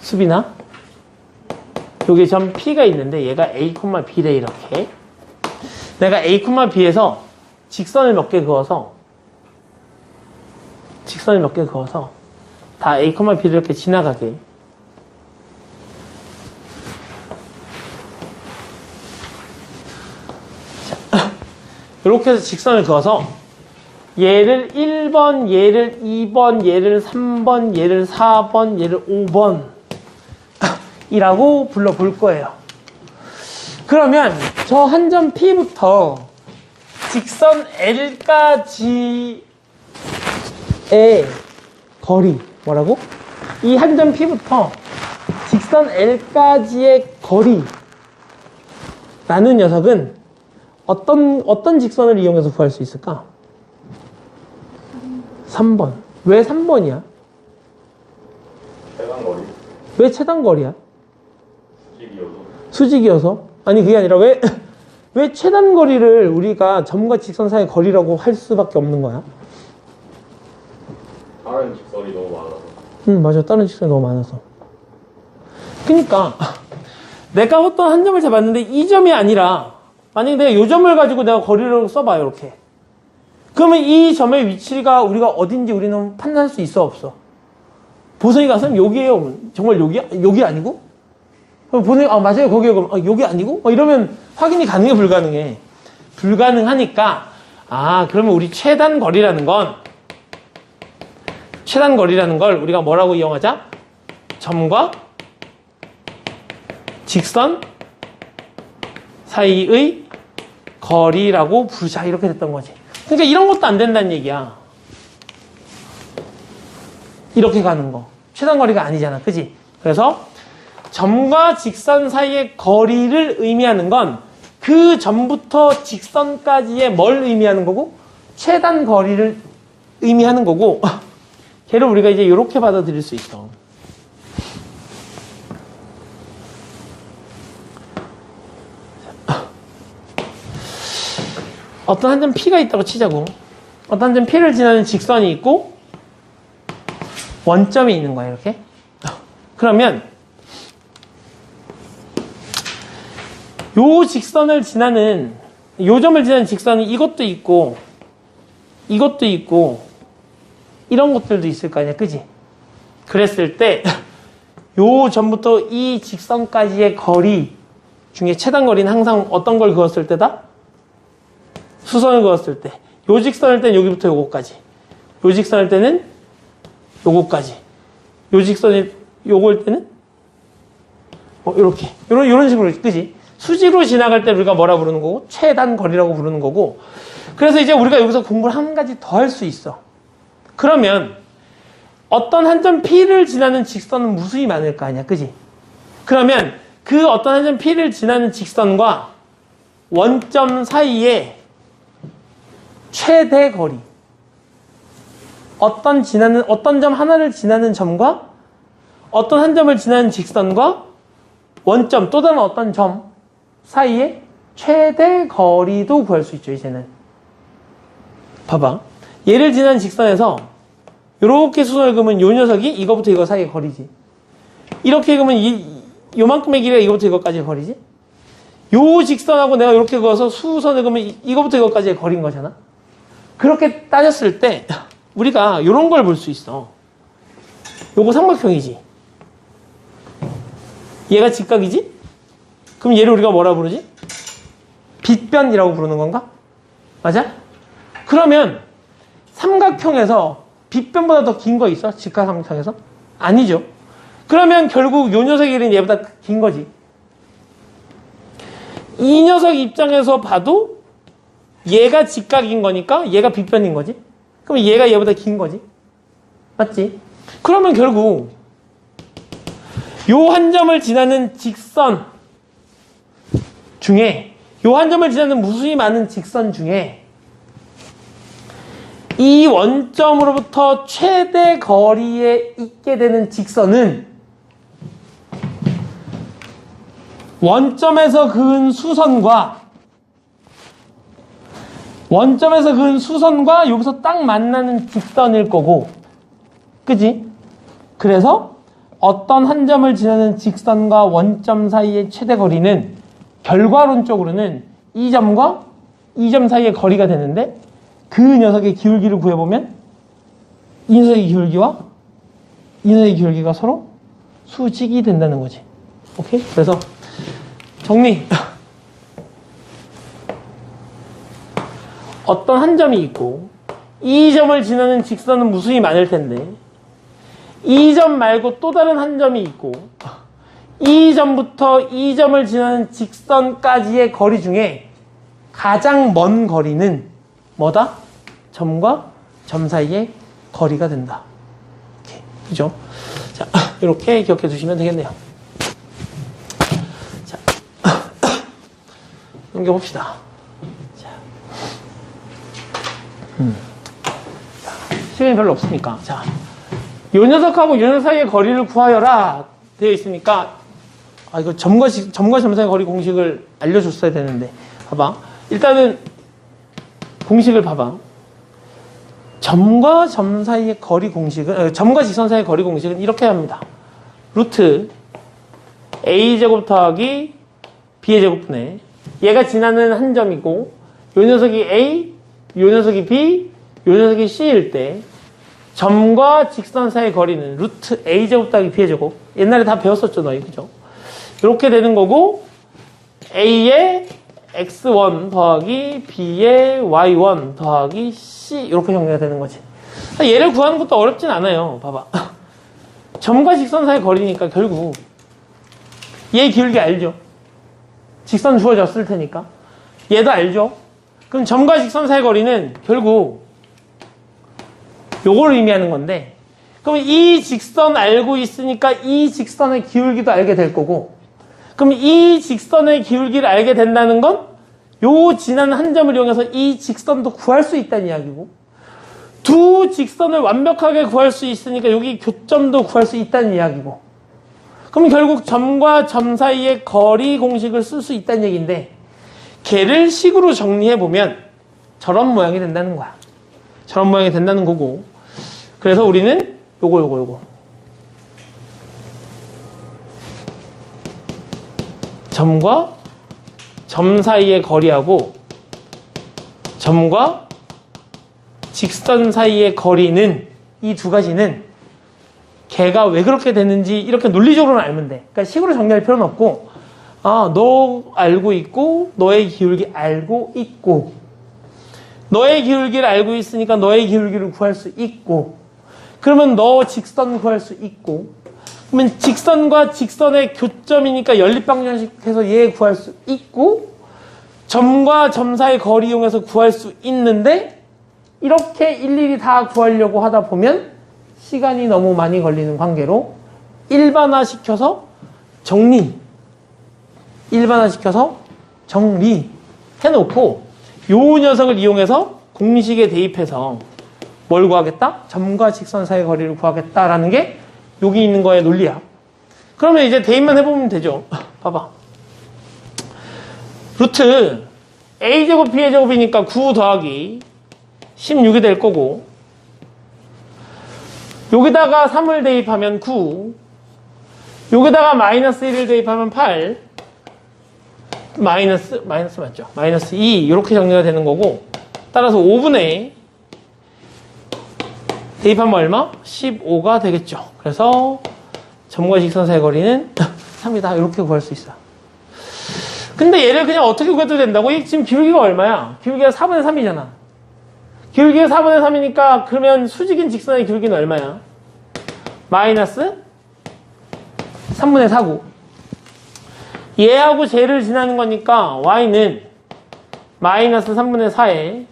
수빈아. 여기 점 P가 있는데 얘가 A, B래 이렇게. 내가 A, B에서 직선을 몇 개 그어서 다 A, B를 이렇게 지나가게. 자, 이렇게 해서 직선을 그어서 얘를 1번, 얘를 2번, 얘를 3번, 얘를 4번, 얘를 5번 이라고 불러볼 거예요. 그러면 저 한 점 P부터 직선 L까지의 거리, 뭐라고? 이 한 점 P부터 직선 L까지의 거리라는 녀석은 어떤 직선을 이용해서 구할 수 있을까? 3번. 왜 3번이야? 최단거리 왜 최단거리야? 식이어서 수직이어서? 아니, 그게 아니라 왜 최단거리를 우리가 점과 직선 사이의 거리라고 할 수밖에 없는 거야? 다른 직선이 너무 많아서. 맞아. 다른 직선이 너무 많아서. 그니까 내가 어떤 한 점을 잡았는데 이 점이 아니라 만약에 내가 이 점을 가지고 내가 거리를 써봐요. 이렇게. 그러면 이 점의 위치가 우리가 어딘지 우리는 판단할 수 있어, 없어? 보성이가 선생님 여기에요. 정말 여기야? 여기 아니고? 그럼 보성이 맞아요. 거기에요. 그럼 여기 아니고? 이러면 확인이 가능해, 불가능해? 불가능하니까 그러면 우리 최단거리라는 걸 우리가 뭐라고 이용하자? 점과 직선 사이의 거리라고 부르자. 이렇게 됐던 거지. 그러니까 이런 것도 안 된다는 얘기야. 이렇게 가는 거. 최단거리가 아니잖아. 그지? 그래서 점과 직선 사이의 거리를 의미하는 건 그 점부터 직선까지의 뭘 의미하는 거고 최단거리를 의미하는 거고 걔를 우리가 이제 이렇게 받아들일 수 있어. 어떤 한 점 P가 있다고 치자고. 어떤 한 점 P를 지나는 직선이 있고 원점이 있는 거야. 이렇게. 그러면 요 직선을 지나는, 요 점을 지나는 직선은 이것도 있고 이것도 있고 이런 것들도 있을 거 아니야. 그지? 그랬을 때 요 점부터 이 직선까지의 거리 중에 최단거리는 항상 어떤 걸 그었을 때다? 수선을 그었을 때. 요 직선일 때는 여기부터 요거까지. 요 직선일 때는 요거까지. 요 직선이 요거일 때는 요렇게. 요런 식으로, 그지? 수직으로 지나갈 때 우리가 뭐라 부르는 거고? 최단거리라고 부르는 거고. 그래서 이제 우리가 여기서 공부를 한 가지 더 할 수 있어. 그러면 어떤 한 점 P를 지나는 직선은 무수히 많을 거 아니야. 그지? 그러면 그 어떤 한 점 P를 지나는 직선과 원점 사이에 최대 거리. 어떤 점 하나를 지나는 점과 어떤 한 점을 지나는 직선과 원점 또 다른 어떤 점 사이에 최대 거리도 구할 수 있죠, 이제는. 봐봐. 얘를 지나는 직선에서 이렇게 수선을 그으면 요 녀석이 이거부터 이거 사이의 거리지. 이렇게 그으면 요만큼의 길이가 이거부터 이거까지의 거리지. 요 직선하고 내가 이렇게 그어서 수선을 그으면 이거부터 이거까지의 거리인 거잖아. 그렇게 따졌을 때 우리가 이런 걸 볼 수 있어. 요거 삼각형이지. 얘가 직각이지? 그럼 얘를 우리가 뭐라 부르지? 빗변이라고 부르는 건가? 맞아? 그러면 삼각형에서 빗변보다 더 긴 거 있어? 직각 삼각형에서? 아니죠. 그러면 결국 요 녀석의 길이는 얘보다 긴 거지. 이 녀석 입장에서 봐도 얘가 직각인 거니까 얘가 빗변인 거지. 그럼 얘가 얘보다 긴 거지. 맞지? 그러면 결국 요 한 점을 지나는 직선 중에 요 한 점을 지나는 무수히 많은 직선 중에 이 원점으로부터 최대 거리에 있게 되는 직선은 원점에서 그은 수선과 여기서 딱 만나는 직선일 거고, 그지? 그래서 어떤 한 점을 지나는 직선과 원점 사이의 최대 거리는 결과론적으로는 이 점과 이 점 사이의 거리가 되는데, 그 녀석의 기울기를 구해보면 이 녀석의 기울기와 이 녀석의 기울기가 서로 수직이 된다는 거지. 오케이? 그래서 정리. 어떤 한 점이 있고 이 점을 지나는 직선은 무수히 많을 텐데 이 점 말고 또 다른 한 점이 있고 이 점부터 이 점을 지나는 직선까지의 거리 중에 가장 먼 거리는 뭐다? 점과 점 사이의 거리가 된다. 이렇게, 그죠? 자, 이렇게 기억해 두시면 되겠네요. 자, 넘겨봅시다. 자, 시간이 별로 없으니까. 자, 요 녀석하고 요 녀석 사이의 거리를 구하여라. 되어 있으니까, 이거 점과 점 사이의 거리 공식을 알려줬어야 되는데. 봐봐. 일단은, 공식을 봐봐. 점과 점 사이의 거리 공식은, 점과 직선 사이의 거리 공식은 이렇게 합니다. 루트 a제곱 더하기 b의 제곱분의 얘가 지나는 한 점이고 요 녀석이 a, 요 녀석이 b, 요 녀석이 c일 때 점과 직선 사이의 거리는 루트 a제곱 더하기 b의 제곱. 옛날에 다 배웠었죠, 너희. 그죠? 이렇게 되는 거고 a의 x1 더하기 b의 y1 더하기 c 이렇게 정리가 되는 거지. 얘를 구하는 것도 어렵진 않아요. 봐봐. 점과 직선 사이의 거리니까 결국 얘 기울기 알죠? 직선 주어졌을 테니까. 얘도 알죠? 그럼 점과 직선 사이의 거리는 결국 요걸 의미하는 건데, 그럼 이 직선 알고 있으니까 이 직선의 기울기도 알게 될 거고, 그럼 이 직선의 기울기를 알게 된다는 건 요 지난 한 점을 이용해서 이 직선도 구할 수 있다는 이야기고, 두 직선을 완벽하게 구할 수 있으니까 여기 교점도 구할 수 있다는 이야기고, 그럼 결국 점과 점 사이의 거리 공식을 쓸 수 있다는 얘기인데, 걔를 식으로 정리해보면 저런 모양이 된다는 거야. 저런 모양이 된다는 거고, 그래서 우리는 요거 점과 점 사이의 거리하고 점과 직선 사이의 거리는, 이 두 가지는 걔가 왜 그렇게 되는지 이렇게 논리적으로는 알면 돼. 그러니까 식으로 정리할 필요는 없고, 너 알고 있고 너의 기울기 알고 있고, 너의 기울기를 알고 있으니까 너의 기울기를 구할 수 있고, 그러면 너 직선 구할 수 있고, 그러면 직선과 직선의 교점이니까 연립방정식해서 얘 구할 수 있고, 점과 점 사이의 거리 이용해서 구할 수 있는데, 이렇게 일일이 다 구하려고 하다 보면 시간이 너무 많이 걸리는 관계로 일반화시켜서 정리해놓고 요 녀석을 이용해서 공식에 대입해서 뭘 구하겠다? 점과 직선 사이의 거리를 구하겠다라는 게 여기 있는 거의 논리야. 그러면 이제 대입만 해보면 되죠. 봐봐. 루트 a제곱 b의 제곱이니까 9 더하기 16이 될 거고, 여기다가 3을 대입하면 9, 여기다가 마이너스 1을 대입하면 8, 마이너스 맞죠? 마이너스 2 이렇게 정리가 되는 거고, 따라서 5분의 대입하면 얼마? 15가 되겠죠. 그래서 점과 직선 사이의 거리는 3이다. 이렇게 구할 수 있어요. 근데 얘를 그냥 어떻게 구해도 된다고? 지금 기울기가 얼마야? 기울기가 4분의 3이잖아. 기울기가 4분의 3이니까 그러면 수직인 직선의 기울기는 얼마야? 마이너스 3분의 4고, 얘하고 쟤를 지나는 거니까 y는 마이너스 3분의 4에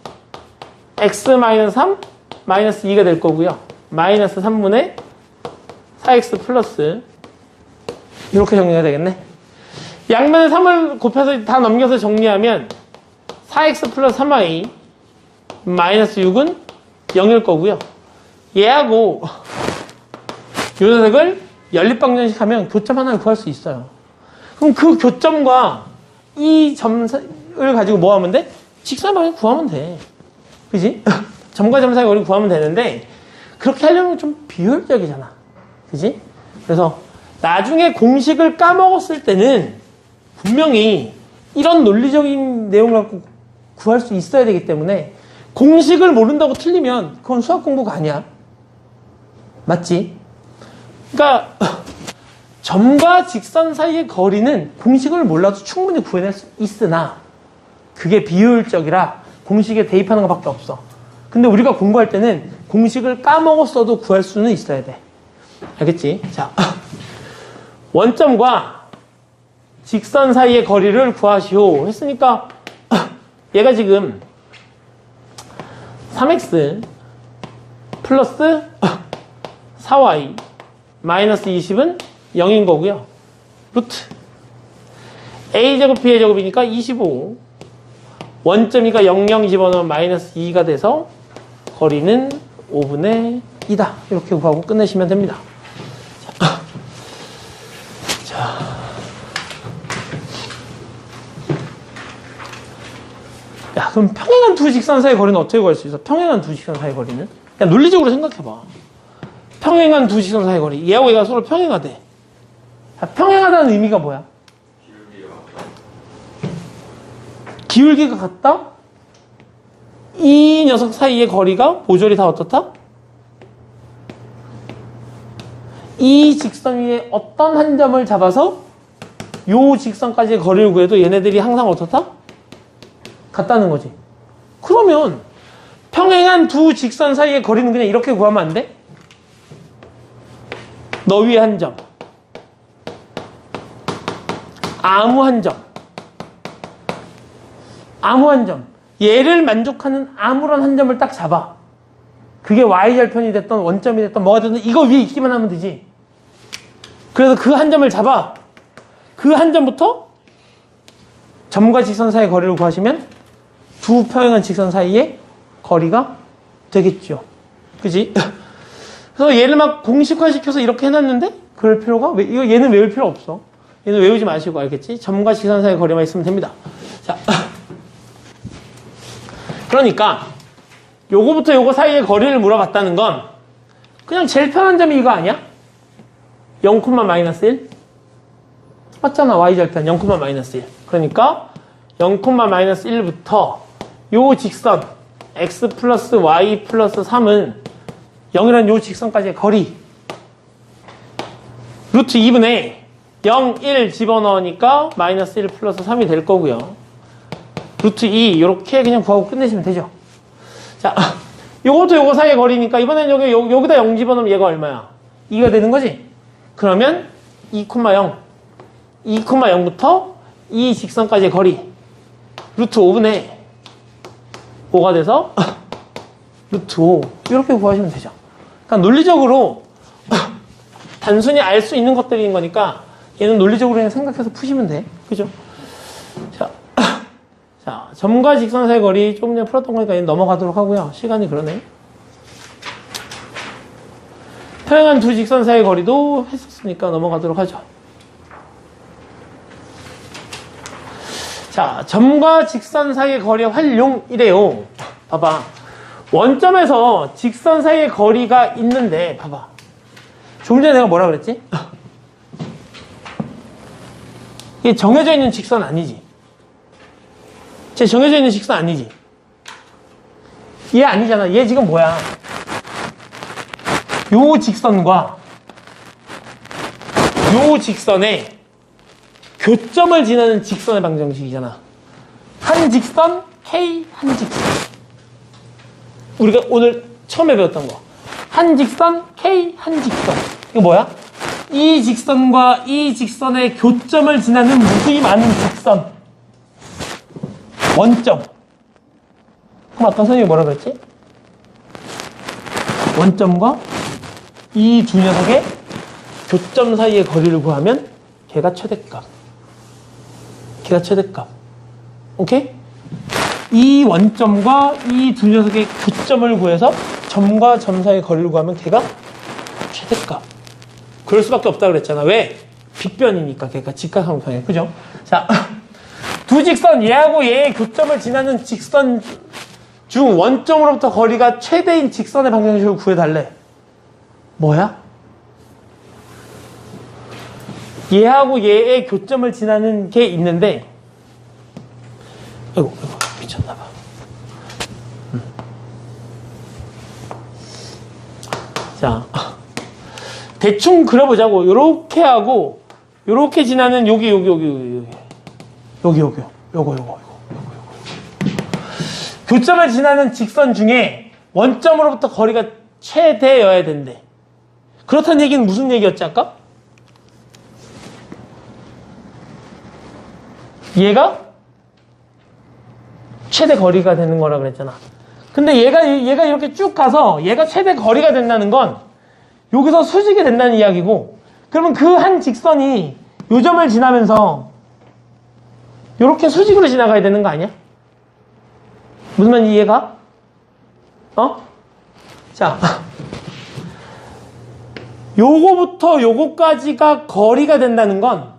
x 마이너스 3 마이너스 2가 될 거고요. 마이너스 3분의 4x 플러스, 이렇게 정리가 되겠네. 양면에 3을 곱해서 다 넘겨서 정리하면 4x 플러스 3y 마이너스 6은 0일 거고요. 얘하고 요 녀석을 연립방정식 하면 교점 하나를 구할 수 있어요. 그럼 그 교점과 이 점을 가지고 뭐 하면 돼? 직선을 구하면 돼. 그지? 점과 점 사이 거리 구하면 되는데, 그렇게 하려면 좀 비효율적이잖아. 그지? 그래서 나중에 공식을 까먹었을 때는 분명히 이런 논리적인 내용을 갖고 구할 수 있어야 되기 때문에, 공식을 모른다고 틀리면 그건 수학 공부가 아니야. 맞지? 그러니까 점과 직선 사이의 거리는 공식을 몰라도 충분히 구해낼 수 있으나 그게 비효율적이라 공식에 대입하는 것밖에 없어. 근데 우리가 공부할 때는 공식을 까먹었어도 구할 수는 있어야 돼. 알겠지? 자, 원점과 직선 사이의 거리를 구하시오 했으니까 얘가 지금 3x 플러스 4y 마이너스 20은 0인 거고요. 루트 a제곱 b제곱이니까 25. 원점이가 00 집어넣으면 마이너스 2가 돼서 거리는 5분의 2다. 이렇게 구하고 끝내시면 됩니다. 자. 야, 그럼 평행한 두 직선 사이의 거리는 어떻게 구할 수 있어? 평행한 두 직선 사이의 거리는? 야, 논리적으로 생각해봐. 평행한 두 직선 사이의 거리. 얘하고 얘가 서로 평행하대. 야, 평행하다는 의미가 뭐야? 기울기가 같다? 이 녀석 사이의 거리가 모조리 다 어떻다? 이 직선 위에 어떤 한 점을 잡아서 요 직선까지의 거리를 구해도 얘네들이 항상 어떻다? 같다는 거지. 그러면 평행한 두 직선 사이의 거리는 그냥 이렇게 구하면 안 돼? 너 위에 한 점, 아무 한 점, 아무 한 점, 얘를 만족하는 아무런 한 점을 딱 잡아. 그게 y절편이 됐던 원점이 됐던 뭐가 됐든 이거 위에 있기만 하면 되지. 그래서 그 한 점을 잡아. 그 한 점부터 점과 직선 사이의 거리를 구하시면 두 평행한 직선 사이의 거리가 되겠죠. 그지? 그래서 얘를 막 공식화시켜서 이렇게 해놨는데 그럴 필요가 이거 얘는 외울 필요 없어. 얘는 외우지 마시고 알겠지? 점과 직선 사이의 거리만 있으면 됩니다. 자, 그러니까 요거부터 요거 사이의 거리를 물어봤다는 건 그냥 제일 편한 점이 이거 아니야? 0,-1 맞잖아. y절편 0,-1 그러니까 0,-1부터 요 직선 x 플러스 y 플러스 3은 0이라는 요 직선까지의 거리 루트 2분의 0, 1 집어넣으니까 마이너스 1 플러스 3이 될 거고요. 루트 2 요렇게 그냥 구하고 끝내시면 되죠. 자, 요거부터 요거 사이의 거리니까 이번엔 여기다 0 집어넣으면 얘가 얼마야? 2가 되는 거지? 그러면 2,0 2,0부터 이 직선까지의 거리 루트 5분의 5가 돼서 루트 5 이렇게 구하시면 되죠. 그러니까 논리적으로 단순히 알 수 있는 것들인 거니까 얘는 논리적으로 그냥 생각해서 푸시면 돼. 그죠? 자, 점과 직선 사이의 거리 조금 전에 풀었던 거니까 얘는 넘어가도록 하고요. 시간이 그러네. 평행한 두 직선 사이의 거리도 했었으니까 넘어가도록 하죠. 자, 점과 직선 사이의 거리의 활용이래요. 봐봐. 원점에서 직선 사이의 거리가 있는데, 봐봐. 조금 전에 내가 뭐라 그랬지? 이게 정해져 있는 직선 아니지. 쟤 정해져 있는 직선 아니지. 얘 아니잖아. 얘 지금 뭐야? 요 직선과 요 직선의 교점을 지나는 직선의 방정식이잖아. 한 직선, K 한 직선. 우리가 오늘 처음에 배웠던 거. 한 직선, K 한 직선. 이거 뭐야? 이 직선과 이 직선의 교점을 지나는 무수히 많은 직선. 원점. 그럼 아까 선생님이 뭐라 그랬지? 원점과 이 두 녀석의 교점 사이의 거리를 구하면 걔가 최대값. 걔가 최대값. 오케이? 이 원점과 이 두 녀석의 교점을 구해서 점과 점 사이의 거리를 구하면 걔가 최대값. 그럴 수밖에 없다 그랬잖아. 왜? 빗변이니까 걔가 직각함수에. 그죠? 자, 두 직선 얘하고 얘의 교점을 지나는 직선 중 원점으로부터 거리가 최대인 직선의 방정식을 구해달래. 뭐야? 얘하고 얘의 교점을 지나는 게 있는데 아이고 미쳤나봐. 자, 대충 그려보자고. 요렇게 하고 요렇게 지나는 요거 교점을 지나는 직선 중에 원점으로부터 거리가 최대여야 된대. 그렇다는 얘기는 무슨 얘기였지 아까? 얘가 최대 거리가 되는 거라 그랬잖아. 근데 얘가 이렇게 쭉 가서 얘가 최대 거리가 된다는 건 여기서 수직이 된다는 이야기고, 그러면 그 한 직선이 요 점을 지나면서 이렇게 수직으로 지나가야 되는 거 아니야? 무슨 말인지 이해가? 자, 요거부터 요거까지가 거리가 된다는 건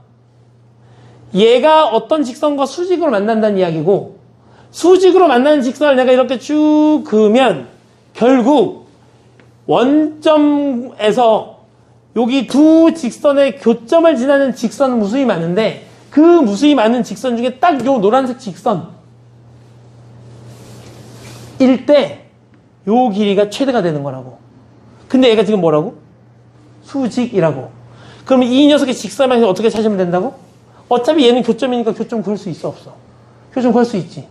얘가 어떤 직선과 수직으로 만난다는 이야기고, 수직으로 만나는 직선을 내가 이렇게 쭉 그으면 결국 원점에서 여기 두 직선의 교점을 지나는 직선은 무수히 많은데, 그 무수히 많은 직선 중에 딱 요 노란색 직선 일 때 요 길이가 최대가 되는 거라고. 근데 얘가 지금 뭐라고? 수직이라고. 그러면 이 녀석의 직선방향을 어떻게 찾으면 된다고? 어차피 얘는 교점이니까 교점 구할 수 있어, 없어? 교점 구할 수 있지.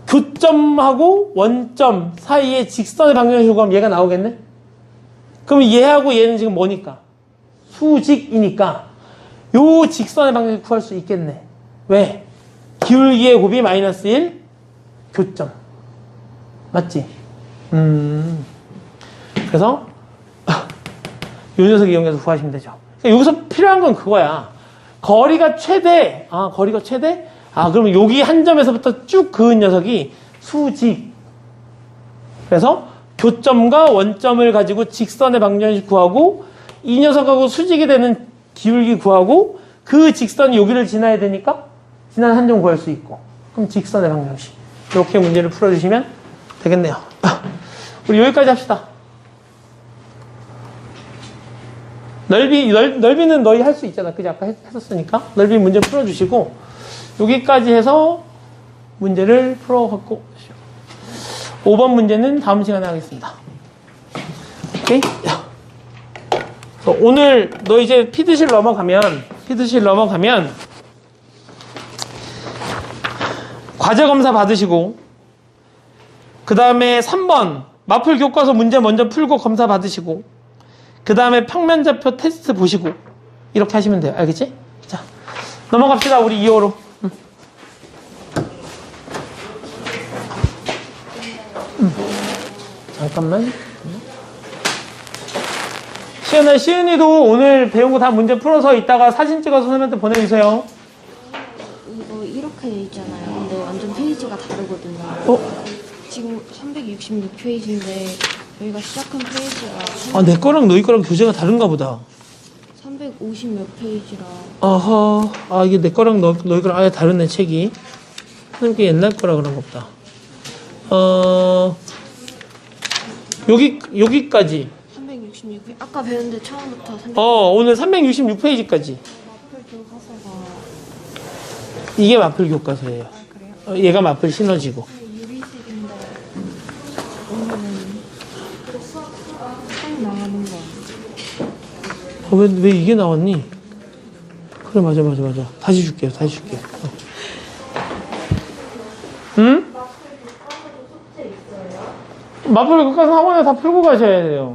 교점하고 원점 사이에 직선의 방향을 구하면 얘가 나오겠네? 그럼 얘하고 얘는 지금 뭐니까? 수직이니까 요 직선의 방향을 구할 수 있겠네. 왜? 기울기의 곱이 마이너스 1 교점. 맞지? 그래서 요 녀석 이용해서 구하시면 되죠. 여기서 필요한 건 그거야. 거리가 최대. 거리가 최대? 그러면 여기 한 점에서부터 쭉 그은 녀석이 수직. 그래서 교점과 원점을 가지고 직선의 방정식 구하고, 이 녀석하고 수직이 되는 기울기 구하고, 그 직선이 여기를 지나야 되니까 지나는 한 점 구할 수 있고, 그럼 직선의 방정식. 이렇게 문제를 풀어주시면 되겠네요. 우리 여기까지 합시다. 넓이는 너희 할 수 있잖아. 그지? 아까 했었으니까. 넓이 문제 풀어주시고, 여기까지 해서 문제를 풀어갖고, 5번 문제는 다음 시간에 하겠습니다. 오케이? 오늘 너 이제 피드실 넘어가면 과제 검사 받으시고, 그 다음에 3번 마플 교과서 문제 먼저 풀고 검사 받으시고, 그 다음에 평면좌표 테스트 보시고, 이렇게 하시면 돼요. 알겠지? 자, 넘어갑시다. 우리 2호로. 잠깐만. 시은이도 오늘 배운 거 다 문제 풀어서 이따가 사진 찍어서 선생님한테 보내주세요. 이거 이렇게 돼 있잖아요. 근데 완전 페이지가 다르거든요. 지금 366페이지인데 저희가 시작한 페이지가 내 거랑 너희 거랑 교재가 다른가 보다. 350 몇 페이지라. 이게 내 거랑 너희 거랑 아예 다르네, 책이. 선생님께 옛날 거라 그런 거 보다. 여기까지. 366페이지. 아까 배웠는데 처음부터 오늘 366페이지까지. 마플 교과서가. 이게 마플 교과서예요. 그래요? 얘가 마플 시너지고. 유리색인데 오늘은 딱 나가는 거. 왜 이게 나왔니? 그래, 맞아. 다시 줄게요. 응? 마플 교과서 학원에 다 풀고 가셔야 돼요.